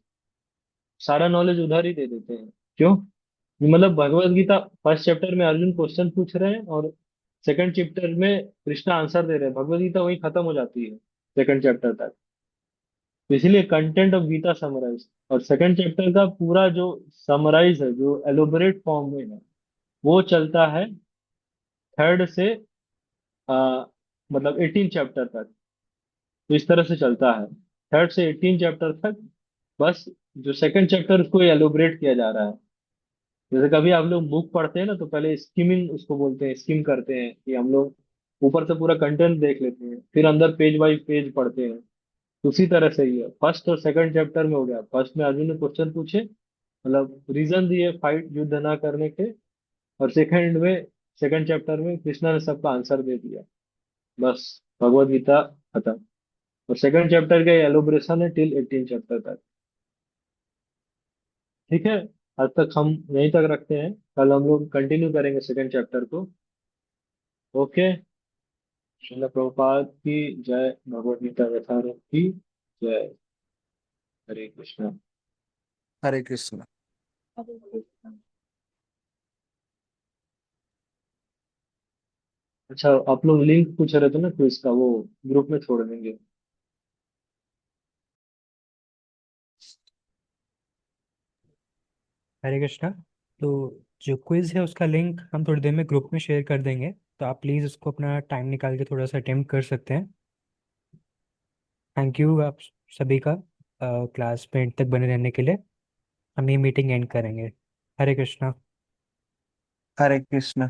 सारा नॉलेज उधर ही दे देते हैं। क्यों? मतलब भगवत गीता फर्स्ट चैप्टर में अर्जुन क्वेश्चन पूछ रहे हैं और सेकंड चैप्टर में कृष्णा आंसर दे रहे हैं, भगवत गीता वहीं खत्म हो जाती है सेकंड चैप्टर तक। तो इसीलिए कंटेंट ऑफ गीता समराइज। और सेकंड चैप्टर का पूरा जो समराइज है, जो एलोबरेट फॉर्म में है, वो चलता है थर्ड से आ, मतलब 18 चैप्टर तक। तो इस तरह से चलता है थर्ड से 18 चैप्टर तक। बस जो सेकंड चैप्टर उसको एलोबरेट किया जा रहा है। जैसे कभी आप लोग बुक पढ़ते हैं ना तो पहले स्किमिंग उसको बोलते हैं, स्किम करते हैं कि हम लोग ऊपर से पूरा कंटेंट देख लेते हैं फिर अंदर पेज बाई पेज पढ़ते हैं। उसी तरह से ही है, फर्स्ट और सेकंड चैप्टर में हो गया। फर्स्ट में अर्जुन ने क्वेश्चन पूछे, मतलब रीजन दिए फाइट युद्ध ना करने के। और सेकंड चैप्टर में कृष्णा ने सबका आंसर दे दिया। बस भगवत गीता खत्म। और सेकंड चैप्टर का एलोब्रेशन है टिल 18 चैप्टर तक। ठीक है, आज तक हम यहीं तक रखते हैं, कल हम लोग कंटिन्यू करेंगे सेकंड चैप्टर को। ओके। श्रील प्रभुपाद की जय, भगवत गीता यथारूप की जय। हरे कृष्णा। हरे कृष्ण। हरे कृष्ण। अच्छा, आप लोग लिंक पूछ रहे थे ना क्विज का, वो ग्रुप में छोड़ देंगे। हरे कृष्णा। तो जो क्विज है उसका लिंक हम थोड़ी देर में ग्रुप में शेयर कर देंगे, तो आप प्लीज़ उसको अपना टाइम निकाल के थोड़ा सा अटेम्प्ट कर सकते हैं। थैंक यू आप सभी का क्लास में एंड तक बने रहने के लिए। हम ये मीटिंग एंड करेंगे। हरे कृष्णा। हरे कृष्ण।